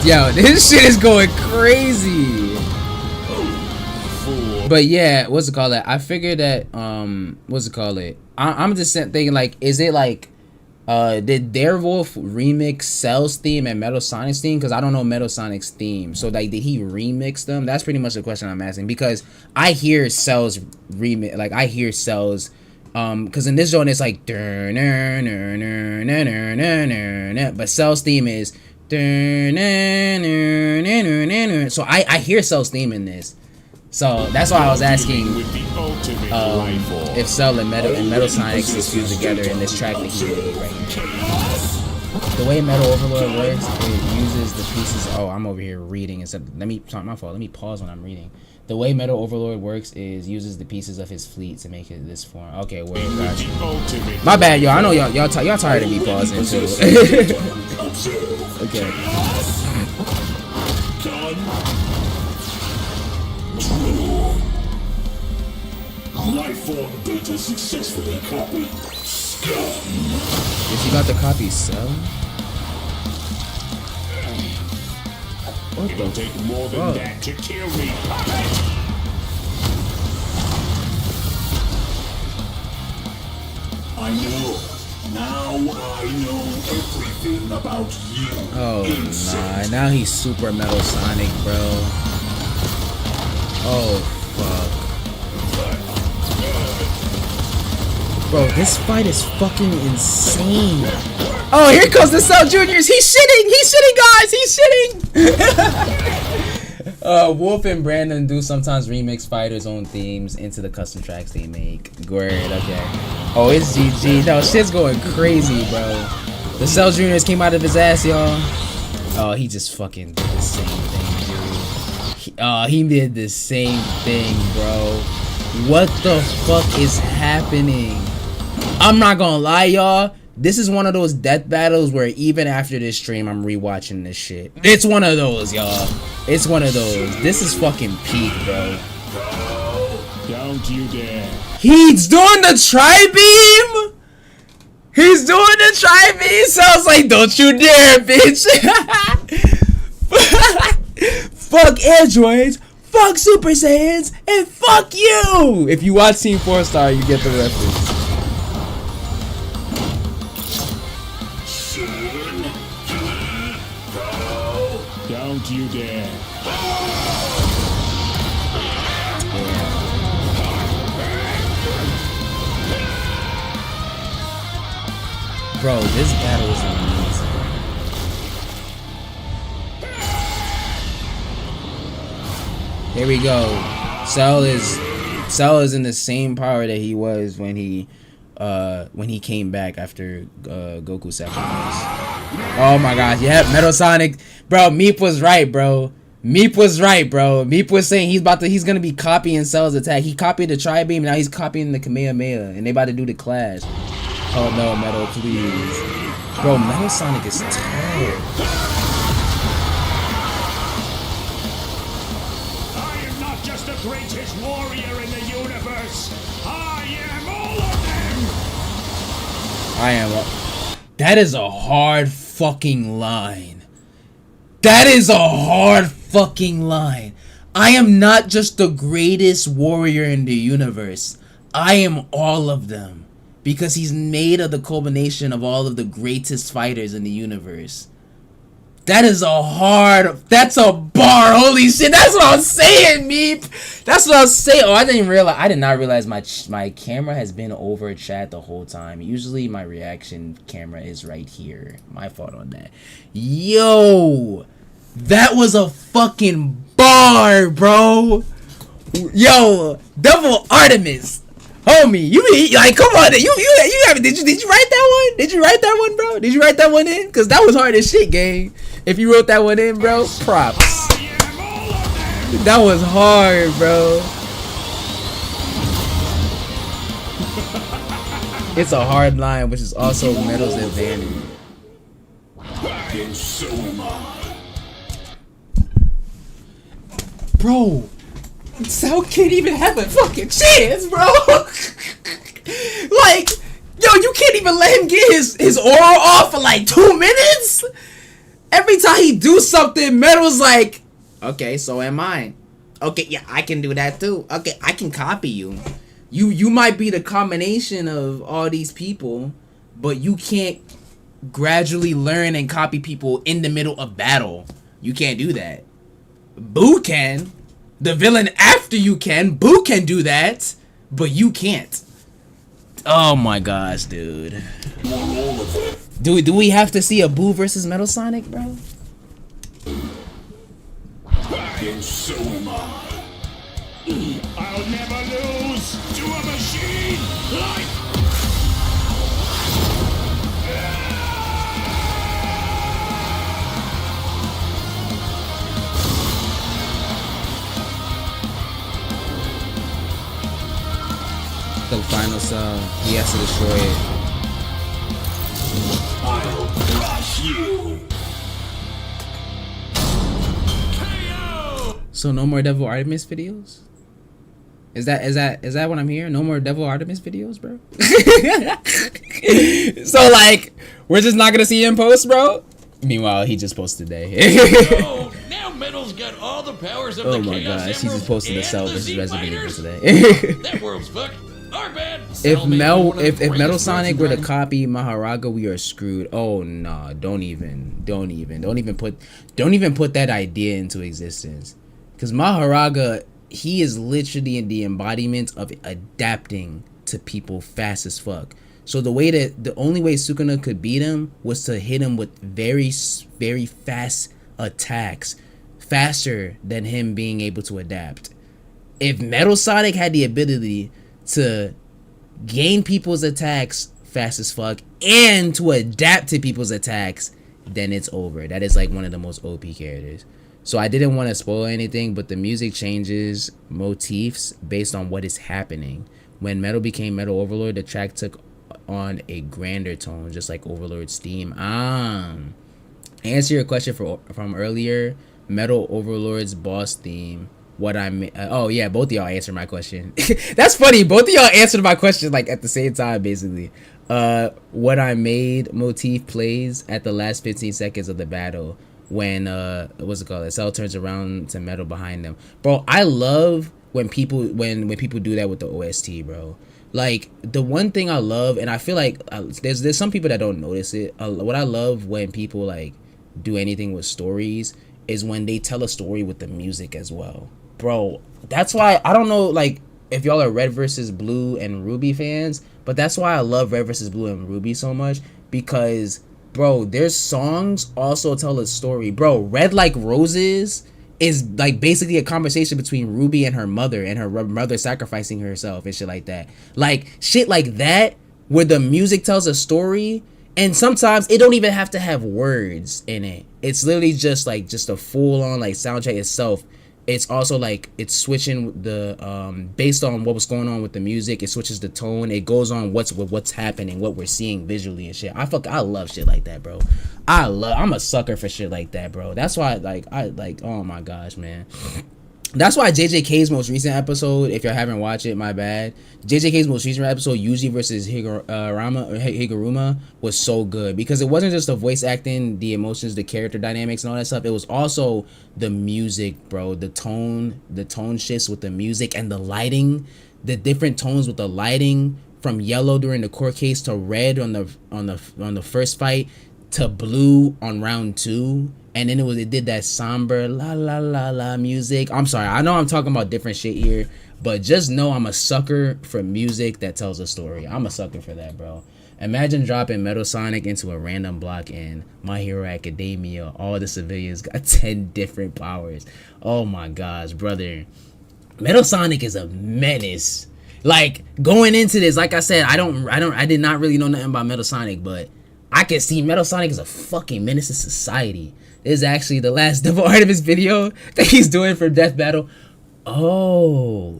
Yo, this shit is going crazy. But yeah, what's it called? I figured that what's it called? I'm just thinking like, is it like did Darewolf remix Cell's theme and Metal Sonic's theme? Because I don't know Metal Sonic's theme. So like, did he remix them? That's pretty much the question I'm asking. Because I hear Cell's remix, like I hear Cell's, because in this zone it's like, but Cell's theme is, so I hear Cell's theme in this. So that's why I was asking if Cell and Metal Sonics is fused together in this track that he made right here. The way Metal Overlord works, it uses the pieces. Oh, I'm over here reading instead. My fault. Let me pause when I'm reading. The way Metal Overlord works is uses the pieces of his fleet to make it this form. Okay, word, gotcha. My bad, yo. I know y'all tired of me pausing too. Okay. Life form data successfully copied. If you got the copy, Cell? It'll take more than that to kill me. I know. Now I know everything about you. Oh nah, now he's Super Metal Sonic, bro. Oh fuck. Bro, this fight is fucking insane. Oh, here comes the Cell Juniors. He's shitting. He's shitting, guys. He's shitting. Wolf and Brandon do sometimes remix fighters' own themes into the custom tracks they make. Great. Okay. Oh, it's GG. No, shit's going crazy, bro. The Cell Juniors came out of his ass, y'all. Oh, he just fucking did the same thing, dude. He did the same thing, bro. What the fuck is happening? I'm not gonna lie, y'all. This is one of those death battles where even after this stream, I'm rewatching this shit. It's one of those, y'all. It's one of those. This is fucking peak, bro. Don't you dare. He's doing the tri-beam? He's doing the tri-beam? Sounds like, don't you dare, bitch. Fuck androids. Fuck Super Saiyans. And fuck you. If you watch Team 4 Star, you get the reference. Don't you dare. Bro, this battle is amazing. Here we go. Cell is in the same power that he was when he came back after Goku sacrifice. Oh my gosh, yeah, Metal Sonic. Bro, Meep was right, bro. Meep was right, bro. Meep was saying he's gonna be copying Cell's attack. He copied the tri-beam, now he's copying the Kamehameha, and they about to do the clash. Oh no, Metal, please. Bro, Metal Sonic is tired. I am not just the greatest warrior in the universe. I am all of them. I am. That is a hard fucking line. That is a hard fucking line. I am not just the greatest warrior in the universe. I am all of them. Because he's made of the culmination of all of the greatest fighters in the universe. That's a bar. Holy shit, that's what I'm saying, Meep. That's what I'm saying. Oh, I did not realize my camera has been over chat the whole time. Usually my reaction camera is right here. My fault on that. Yo, that was a fucking bar, bro. Yo, Double Artemis. Homie, you mean like, come on, you have, did you write that one? Did you write that one, bro? Did you write that one in? Cause that was hard as shit, gang. If you wrote that one in, bro, props. That was hard, bro. It's a hard line, which is also Metal's advantage. And so am I. Bro, Cell can't even have a fucking chance, bro. Like, yo, you can't even let him get his aura off for like 2 minutes? Every time he do something, Metal's like, okay, so am I. Okay, yeah, I can do that too. Okay, I can copy you. You might be the combination of all these people, but you can't gradually learn and copy people in the middle of battle. You can't do that. Boo can. The villain after you can. Boo can do that, but you can't. Oh my gosh, dude. Do we have to see a Boo versus Metal Sonic, bro? And so am I. I'll never lose to a machine like... The final cell, he has to destroy it. I'll crush you. So no more Devil Artemis videos? Is that what I'm hearing? No more Devil Artemis videos, bro? So like, we're just not gonna see him post, bro? Meanwhile, he just posted today. Oh, now Metal's got all the powers of the Oh my Chaos gosh, he Emerald just posted the and Cell the versus Resident Evil Z-Fighters. today. That world's fucked. Our bad. If Metal greatest Sonic threats were to in copy Maharaga, we are screwed. Oh nah, don't even put that idea into existence. Cause Maharaga, he is literally in the embodiment of adapting to people fast as fuck. So the only way Sukuna could beat him was to hit him with very, very fast attacks, faster than him being able to adapt. If Metal Sonic had the ability to gain people's attacks fast as fuck and to adapt to people's attacks, then it's over. That is like one of the most OP characters. So I didn't want to spoil anything, but the music changes motifs based on what is happening. When Metal became Metal Overlord, the track took on a grander tone, just like Overlord's theme. Answer your question from earlier. Metal Overlord's boss theme. What I made. Oh yeah, both of y'all answered my question. That's funny. Both of y'all answered my question like at the same time, basically. What I made motif plays at the last 15 seconds of the battle when what's it called? Cell turns around to Metal behind them. Bro, I love when people do that with the OST, bro. Like the one thing I love, and I feel like there's some people that don't notice it. What I love when people like do anything with stories is when they tell a story with the music as well. Bro, that's why I don't know like if y'all are Red vs. Blue and Ruby fans, but that's why I love Red vs. Blue and Ruby so much, because bro, their songs also tell a story. Bro, Red Like Roses is like basically a conversation between Ruby and her mother sacrificing herself and shit like that. Like shit like that where the music tells a story, and sometimes it don't even have to have words in it. It's literally just a full on like soundtrack itself. It's also like it's switching the based on what was going on with the music. It switches the tone. It goes on what's happening, what we're seeing visually and shit. I love shit like that, bro. I'm a sucker for shit like that, bro. That's why oh my gosh, man. That's why JJK's most recent episode, if y'all haven't watched it, my bad. JJK's most recent episode, Yuji versus Higuruma, was so good because it wasn't just the voice acting, the emotions, the character dynamics, and all that stuff. It was also the music, bro. The tone shifts with the music and the lighting, the different tones with the lighting from yellow during the court case to red on the first fight to blue on round 2. And then it did that somber la la la la music. I'm sorry, I know I'm talking about different shit here, but just know I'm a sucker for music that tells a story. I'm a sucker for that, bro. Imagine dropping Metal Sonic into a random block in My Hero Academia. All the civilians got 10 different powers. Oh my gosh, brother. Metal Sonic is a menace. Like going into this, like I said, I did not really know nothing about Metal Sonic, but I can see Metal Sonic as a fucking menace to society. This is actually the last Devil Artemis video that he's doing for Death Battle. Oh,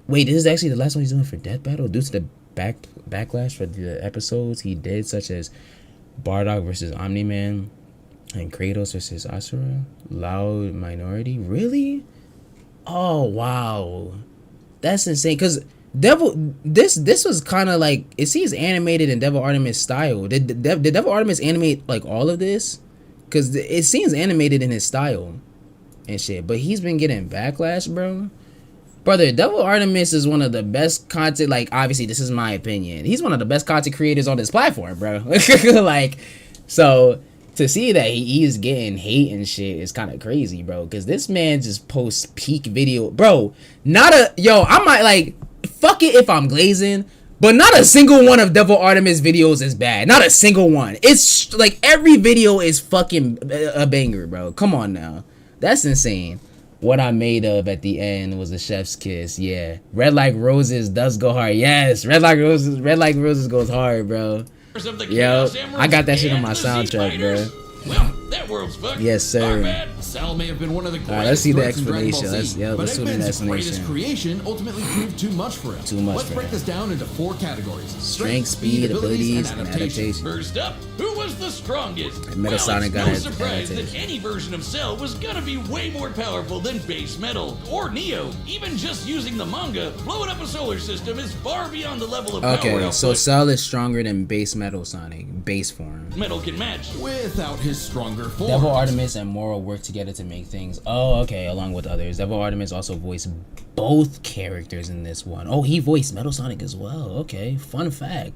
wait, this is actually the last one he's doing for Death Battle due to the backlash for the episodes he did, such as Bardock versus Omni-Man and Kratos versus Asura. Loud Minority, really? Oh wow, that's insane. Cause this was kind of like, it seems animated in Devil Artemis style. Did Devil Artemis animate like all of this? Cause it seems animated in his style and shit, but he's been getting backlash, bro. Brother, Devil Artemis is one of the best content. Like, obviously, this is my opinion. He's one of the best content creators on this platform, bro. Like, so to see that he's getting hate and shit is kind of crazy, bro. Because this man just posts peak video, bro. I might like fuck it if I'm glazing, but not a single one of Devil Artemis videos is bad. Not a single one. It's like every video is fucking a banger, bro. Come on now, that's insane. What I'm made of at the end was a chef's kiss. Yeah. Red Like Roses does go hard. Yes. Red Like Roses goes hard, bro. Yo, I got that shit on my soundtrack, bro. Well, that world's fucked. Yes, sir. Cell may have been one of the greatest. Alright, let's see the threats in Dragon Ball explanation. Z, Let's see the Eggman's greatest explanation. creation ultimately proved too much for him. Too much Let's for break him. this down into 4 categories: Strength, speed, abilities, and adaptation. First up, who was the strongest? And Metal Sonic got no his surprise that adaptation. any version of Cell was gonna be way more powerful than base Metal or Neo. Even just using the manga, blowing up a solar system is far beyond the level of power Okay, so output Cell is stronger than base Metal Sonic, base form. Metal can match. Without his stronger form. Devil Artemis and Moro work together to make things. Oh, okay, along with others. Devil Artemis also voiced both characters in this one. Oh, he voiced Metal Sonic as well. Okay, fun fact.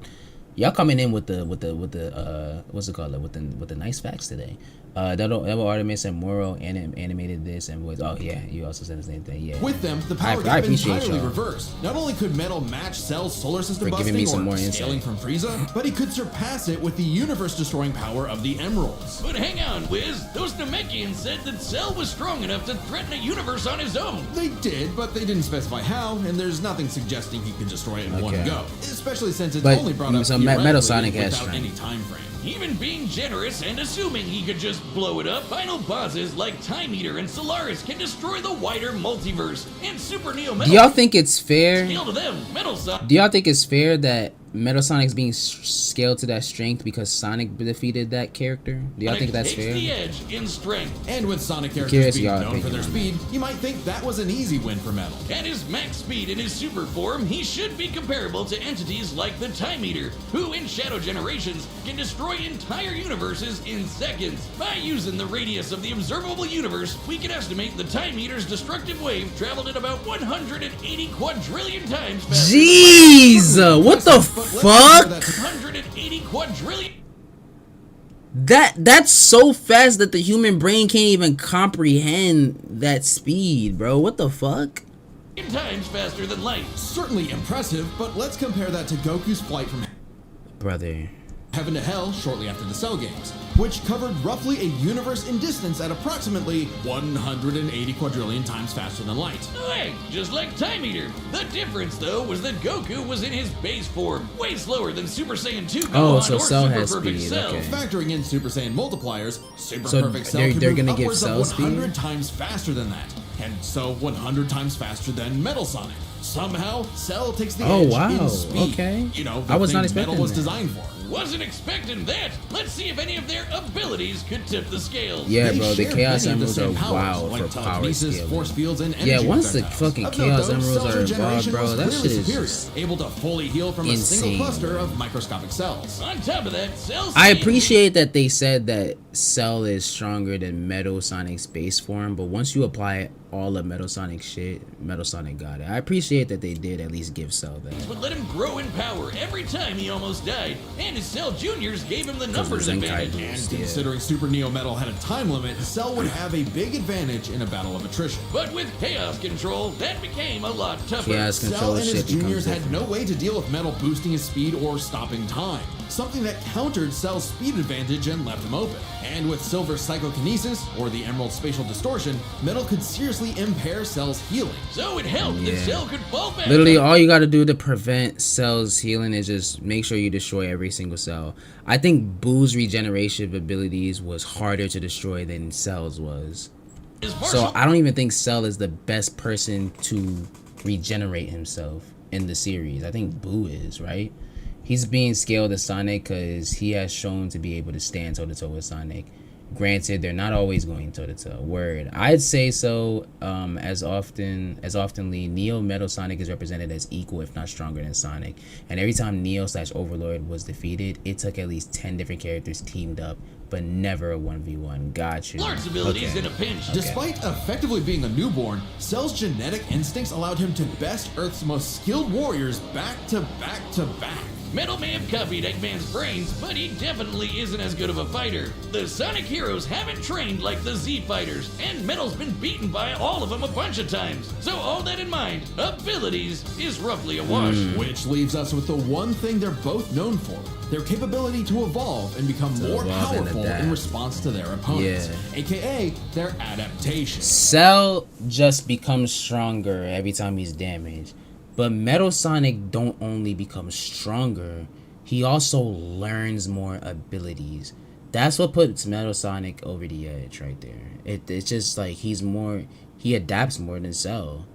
Y'all coming in with the what's it called? With the nice facts today. Devil Artemis and Moro animated this and voiced. Oh yeah, you also said the same thing. Yeah. With them, the I power got appreciate entirely y'all reversed. Not only could Metal match Cell's solar system for giving busting me some or more scaling insight. from Frieza, but he could surpass it with the universe-destroying power of the Emeralds. But hang on, Wiz. Those Namekians said that Cell was strong enough to threaten a universe on his own. They did, but they didn't specify how, and there's nothing suggesting he could destroy it in one Okay. go. Especially since it's But- only brought up so Metal theoretically Sonic has without strength. any time frame. Even being generous and assuming he could just blow it up, final bosses like Time Eater and Solaris can destroy the wider multiverse. And Super Neo Metal. Do y'all think it's fair? Scale to them, Metal Sonic. Do y'all think it's fair that Metal Sonic's being scaled to that strength because Sonic defeated that character? Do y'all think that's takes fair? the edge in strength. And with Sonic curious characters being y'all known for opinion their on speed, you might think that was an easy win for Metal. At his max speed in his super form, he should be comparable to entities like the Time Eater, who in Shadow Generations can destroy entire universes in seconds. By using the radius of the observable universe, we can estimate the Time Eater's destructive wave traveled at about 180 quadrillion times faster. Jeez, what the fuck? 180 quadrillion That's so fast that the human brain can't even comprehend that speed, bro. What the fuck? times faster than light. Certainly impressive, but let's compare that to Goku's flight from Brother. Heaven to Hell shortly after the Cell games, which covered roughly a universe in distance at approximately 180 quadrillion times faster than light. Hey, just like Time Eater. The difference, though, was that Goku was in his base form, way slower than Super Saiyan 2 Gohan Oh, so or Cell Super has Perfect speed, Cell. okay. Factoring in Super Saiyan multipliers, Super So Perfect Cell they're could move gonna give upwards Cell of speed? 100 times faster than that, and so 100 times faster than Metal Sonic. Somehow, Cell takes the Oh, edge wow, in speed. okay. You know, I was not thing Metal expecting was that. designed for. Wasn't expecting that. Let's see if any of their abilities could tip the scales. Yeah, They bro, the share Chaos many of the Emeralds are same powers, wild like for power telekinesis, scaling. force fields, and Yeah, energy once the projectiles. fucking Of note, Chaos though, Emeralds Cell's are involved, regeneration bro, was that clearly shit is superior, just able to fully heal from a insane. single cluster of microscopic cells. On top of that, Cell I Speed- appreciate that they said that Cell is stronger than Metal Sonic's base form, but once you apply all of Metal Sonic shit, Metal Sonic got it. I appreciate that they did at least give Cell that. would let him grow in power every time he almost died, and his Cell Juniors gave him the numbers Zenkai advantage. boost. And Yeah. considering Super Neo Metal had a time limit, Cell would have a big advantage in a battle of attrition. But with Chaos Control, that became a lot tougher. Chaos Cell Control and his shit becomes juniors had different. no way to deal with Metal boosting his speed or stopping time, something that countered Cell's speed advantage and left him open. And with Silver's psychokinesis, or the Emerald spatial distortion, Metal could seriously impair Cell's healing. So it helped that Yeah. Cell could fall back. Literally, all you gotta do to prevent Cell's healing is just make sure you destroy every single cell. I think Boo's regeneration abilities was harder to destroy than Cell's was. Is So partial- I don't even think Cell is the best person to regenerate himself in the series. I think Boo is, right? He's being scaled to Sonic because he has shown to be able to stand toe-to-toe with Sonic. Granted, they're not always going toe-to-toe. Word. I'd say so. As oftenly, Neo Metal Sonic is represented as equal, if not stronger than Sonic. And every time Neo / Overlord was defeated, it took at least 10 different characters teamed up but never a 1v1. Got you. Lark's abilities Okay. in a pinch. Despite effectively being a newborn, Cell's genetic instincts allowed him to best Earth's most skilled warriors back to back to back. Metal may have copied Eggman's brains, but he definitely isn't as good of a fighter. The Sonic heroes haven't trained like the Z fighters, and Metal's been beaten by all of them a bunch of times. So all that in mind, abilities is roughly a wash. Which leaves us with the one thing they're both known for, their capability to evolve and become more evolve and powerful adapt. in response to their opponents, aka their adaptation. Cell just becomes stronger every time he's damaged. But Metal Sonic don't only become stronger, he also learns more abilities. That's what puts Metal Sonic over the edge right there. It's just like he adapts more than Cell.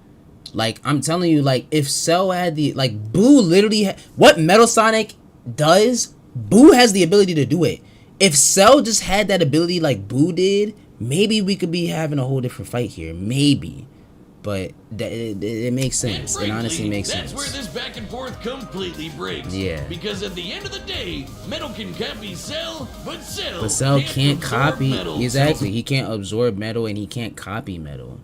Like, I'm telling you, like, if Cell had Boo literally, what Metal Sonic does, Boo has the ability to do it. If Cell just had that ability like Boo did, maybe we could be having a whole different fight here. Maybe. But it makes sense. And It honestly frankly, makes that's sense. where this back and forth completely breaks. Yeah. Because at the end of the day, Metal can copy Cell, but Cell, Can't absorb copy. Metal. Exactly. He can't absorb Metal and he can't copy Metal.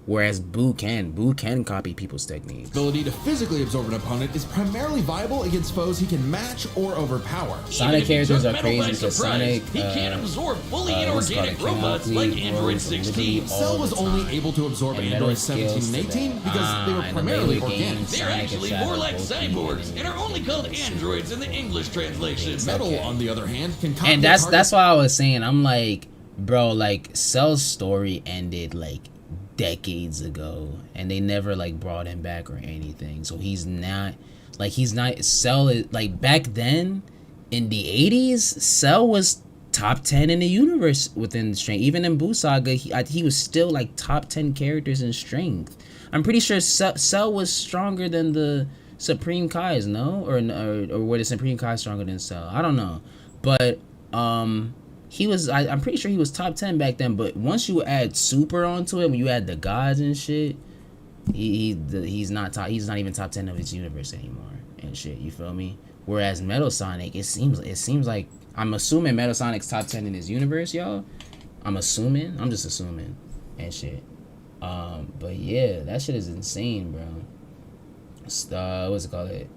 Whereas Boo can. Boo can copy people's techniques. Ability to physically absorb an opponent is primarily viable against foes he can match or overpower. Sonic Even if he characters took are Metal crazy by because surprise, Sonic. he can't absorb fully what's it inorganic called? robots It like cannot Android leave 16. all Cell was the only time. able to absorb And Android Metal 17 skills and to 18 that. because they were in the primarily Melee organic. games, They're Sonic actually and more Shadow like both cyborgs beat and are only called androids in the English translation. Metal, Okay. on the other hand, can copy And a that's target- why I was saying, I'm like, bro, like, Cell's story ended like decades ago and they never like brought him back or anything. So he's not Cell is like, back then in the 80s, Cell was top 10 in the universe within strength. Even in Boo Saga, he was still like top 10 characters in strength. I'm pretty sure Cell was stronger than the Supreme Kais, no? Or were the Supreme Kai stronger than Cell? I don't know. But he was, I'm pretty sure he was top 10 back then. But once you add Super onto it, when you add the gods and shit, he's not even top 10 of his universe anymore and shit. You feel me? Whereas Metal Sonic, it seems like, I'm assuming Metal Sonic's top 10 in his universe, y'all. I'm just assuming and shit. But yeah, that shit is insane, bro. What's it called?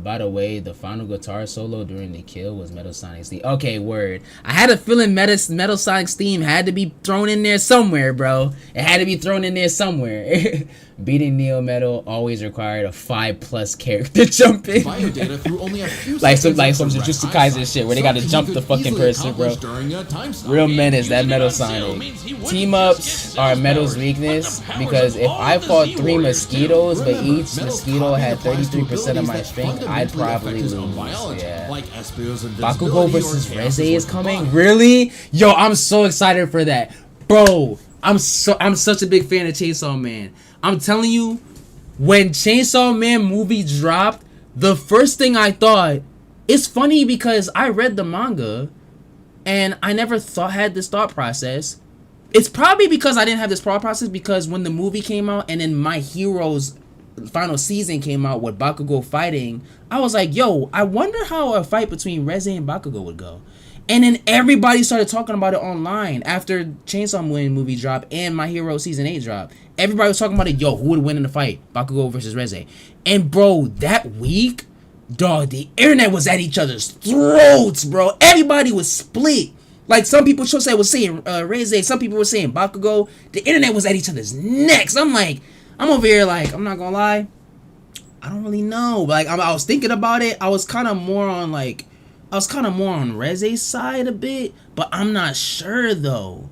By the way, the final guitar solo during the kill was Metal Sonic's theme. Okay, word. I had a feeling Metal Sonic's theme had to be thrown in there somewhere, bro. It had to be thrown in there somewhere. Beating Neo Metal always required a 5+ character jump in. Biodata through only a few like some seconds of Jujutsu direct Kaisen eyesight, shit where they gotta something jump he the could fucking easily person, bro. accomplish during a time stop. Real menace, that Using Metal it on Cell Sonic. means he wouldn't Team just ups get are Cell's Metal's powers, weakness but the powers because of if all I the fought Z 3 warriors, too. mosquitoes, but Remember, each Metal's mosquito copy had applies to 33% of abilities my that strength, I'd fundamentally probably affect his own lose. biology, Yeah. like Espio's Bakugo invisibility or versus Chaos's Reze is with the coming? body. Really? Yo, I'm so excited for that. Bro, I'm such a big fan of Chainsaw Man. I'm telling you, when Chainsaw Man movie dropped, the first thing I thought, it's funny because I read the manga and I never had this thought process. It's probably because I didn't have this thought process because when the movie came out and then My Hero's final season came out with Bakugo fighting, I was like, yo, I wonder how a fight between Reze and Bakugo would go. And then everybody started talking about it online after Chainsaw Man movie dropped and My Hero Season 8 dropped. Everybody was talking about it, yo, who would win in the fight? Bakugo versus Reze. And bro, that week, dog, the internet was at each other's throats, bro. Everybody was split. Like, some people was saying Reze, some people were saying Bakugo. The internet was at each other's necks. I'm over here like, I'm not gonna lie, I don't really know. Like, I was thinking about it. I was kind of more on Reze's side a bit, but I'm not sure though,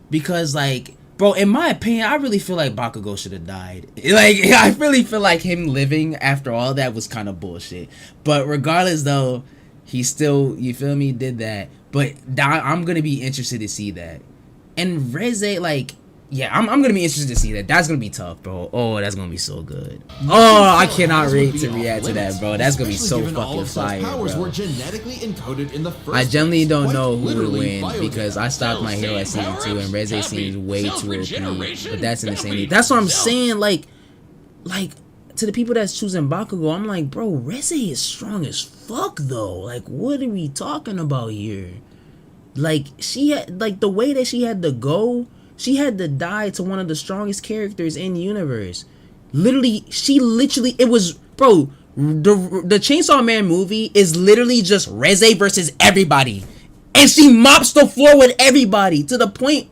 because like, bro, in my opinion, I really feel like Bakugo should have died. Like, I really feel like him living after all that was kind of bullshit. But regardless though, he still, you feel me, did that. But I'm gonna be interested to see that. And Reze, like, yeah, I'm gonna be interested to see that. That's gonna be tough, bro. Oh, that's gonna be so good. Oh, I cannot wait to react to that, bro. That's gonna be so fucking fire, powers bro. were genetically encoded in the first I generally place. don't Quite know who would literally win because I stopped My Hero at season 2 and Reze seems way too OP. But that's insane. That's what I'm saying. Like to the people that's choosing Bakugo, I'm like, bro, Reze is strong as fuck though. Like, what are we talking about here? Like she had, like the way that she had to go, she had to die to one of the strongest characters in the universe. Literally, it was, bro, the Chainsaw Man movie is literally just Reze versus everybody. And she mops the floor with everybody to the point.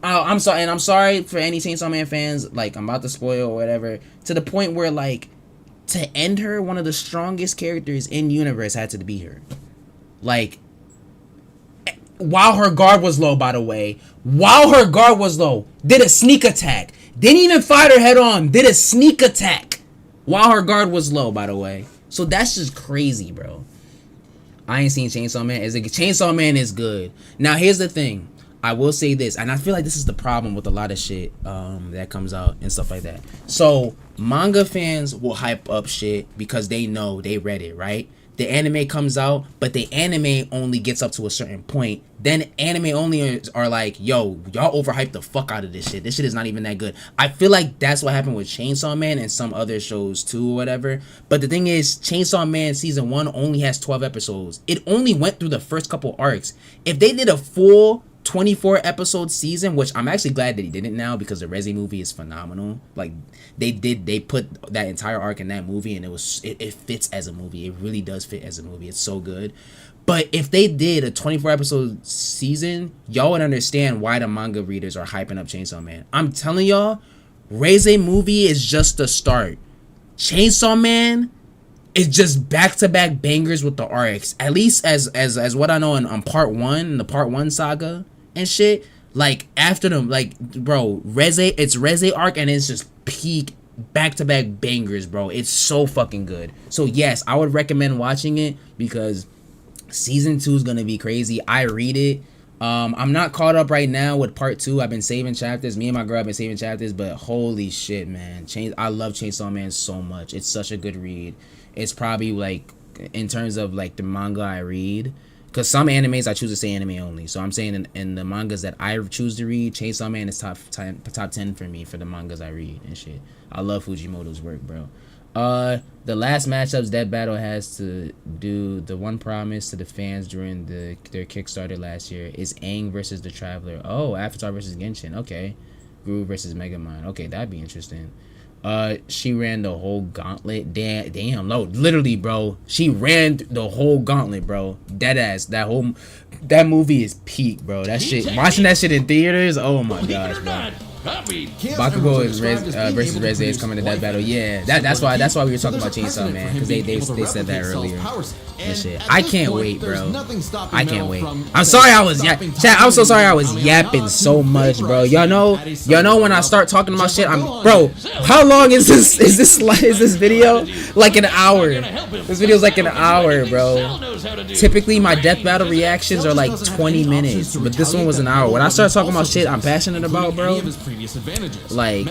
I'm sorry for any Chainsaw Man fans. Like, I'm about to spoil or whatever. To the point where, like, to end her, one of the strongest characters in universe had to be her. Like, while her guard was low, by the way. While her guard was low, did a sneak attack. Didn't even fight her head on. Did a sneak attack while her guard was low, by the way. So that's just crazy, bro. I ain't seen Chainsaw Man. Chainsaw Man is good. Now, here's the thing. I will say this, and I feel like this is the problem with a lot of shit that comes out and stuff like that. So, manga fans will hype up shit because they know they read it, right? The anime comes out, but the anime only gets up to a certain point. Then anime only are like, yo, y'all overhyped the fuck out of this shit. This shit is not even that good. I feel like that's what happened with Chainsaw Man and some other shows too or whatever. But the thing is, Chainsaw Man season 1 only has 12 episodes. It only went through the first couple arcs. If they did a full 24 episode season, which I'm actually glad that he didn't now because the Rezi movie is phenomenal. Like they put that entire arc in that movie and it fits as a movie. It really does fit as a movie. It's so good. But if they did a 24 episode season, y'all would understand why the manga readers are hyping up Chainsaw Man. I'm telling y'all, Rezi movie is just the start. Chainsaw Man is just back-to-back bangers with the arcs. At least as what I know in part 1, the part 1 saga and shit. Like after them, like, bro, it's Reze arc and it's just peak back-to-back bangers, bro. It's so fucking good. So yes, I would recommend watching it because season 2 is gonna be crazy. I read it. I'm not caught up right now with part 2. I've been saving chapters. Me and my girl have been saving chapters, but holy shit, man. I love Chainsaw Man so much. It's such a good read. It's probably, like, in terms of, like, the manga I read, because some animes I choose to say anime only. So I'm saying in the mangas that I choose to read, Chainsaw Man is top 10 for me for the mangas I read and shit. I love Fujimoto's work, bro. The last matchups Death Battle has to do, the one promise to the fans during their Kickstarter last year is Aang versus the Traveler. Oh, Avatar versus Genshin. Okay. Guru versus Megamind. Okay, that'd be interesting. She ran the whole gauntlet. Damn, no, literally, bro. She ran the whole gauntlet, bro. Deadass. That movie is peak, bro. That shit. Watching that shit in theaters. Oh my gosh, bro. Bakugo is versus Reze is coming to that battle. Yeah, that's why we were talking about Chainsaw Man, because they said that earlier. And shit. I can't wait, bro. I can't wait. I'm sorry I was I'm so sorry I was yapping so much, bro. Y'all know when I start talking about shit, bro. How long is this video? Like an hour. This video's like an hour, bro. Typically my death battle reactions are like 20 minutes, but this one was an hour. When I start talking about shit I'm passionate about, bro, like,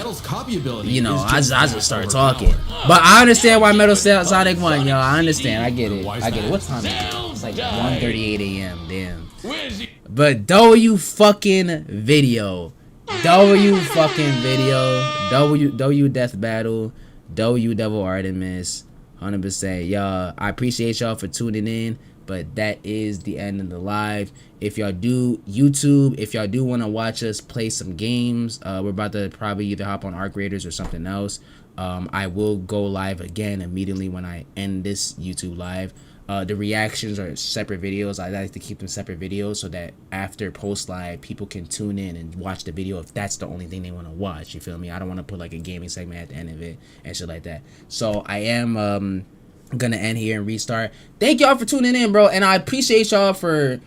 you know, I just start talking. But I understand why Metal Sonic won, yo. I understand. I get it. What time is it? It's like 1:38 a.m. Damn. But W fucking video. W Death Battle. W Devil Artemis. 100%. Y'all, I appreciate y'all for tuning in. But that is the end of the live. If y'all do want to watch us play some games, we're about to probably either hop on Arc Raiders or something else. I will go live again immediately when I end this YouTube live. The reactions are separate videos. I like to keep them separate videos so that after post live, people can tune in and watch the video if that's the only thing they want to watch. You feel me? I don't want to put like a gaming segment at the end of it and shit like that. So I am gonna end here and restart. Thank y'all for tuning in, bro, and I appreciate y'all for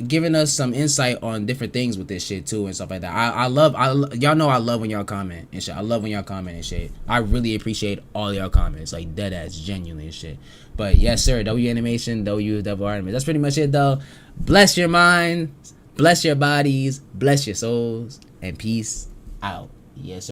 giving us some insight on different things with this shit too and stuff like that. Y'all know I love when y'all comment and shit. I love when y'all comment and shit. I really appreciate all y'all comments, like dead ass, genuinely and shit. But yes, sir, W Animation, W Devil Artemis. That's pretty much it, though. Bless your minds, bless your bodies, bless your souls, and peace out. Yes, sir.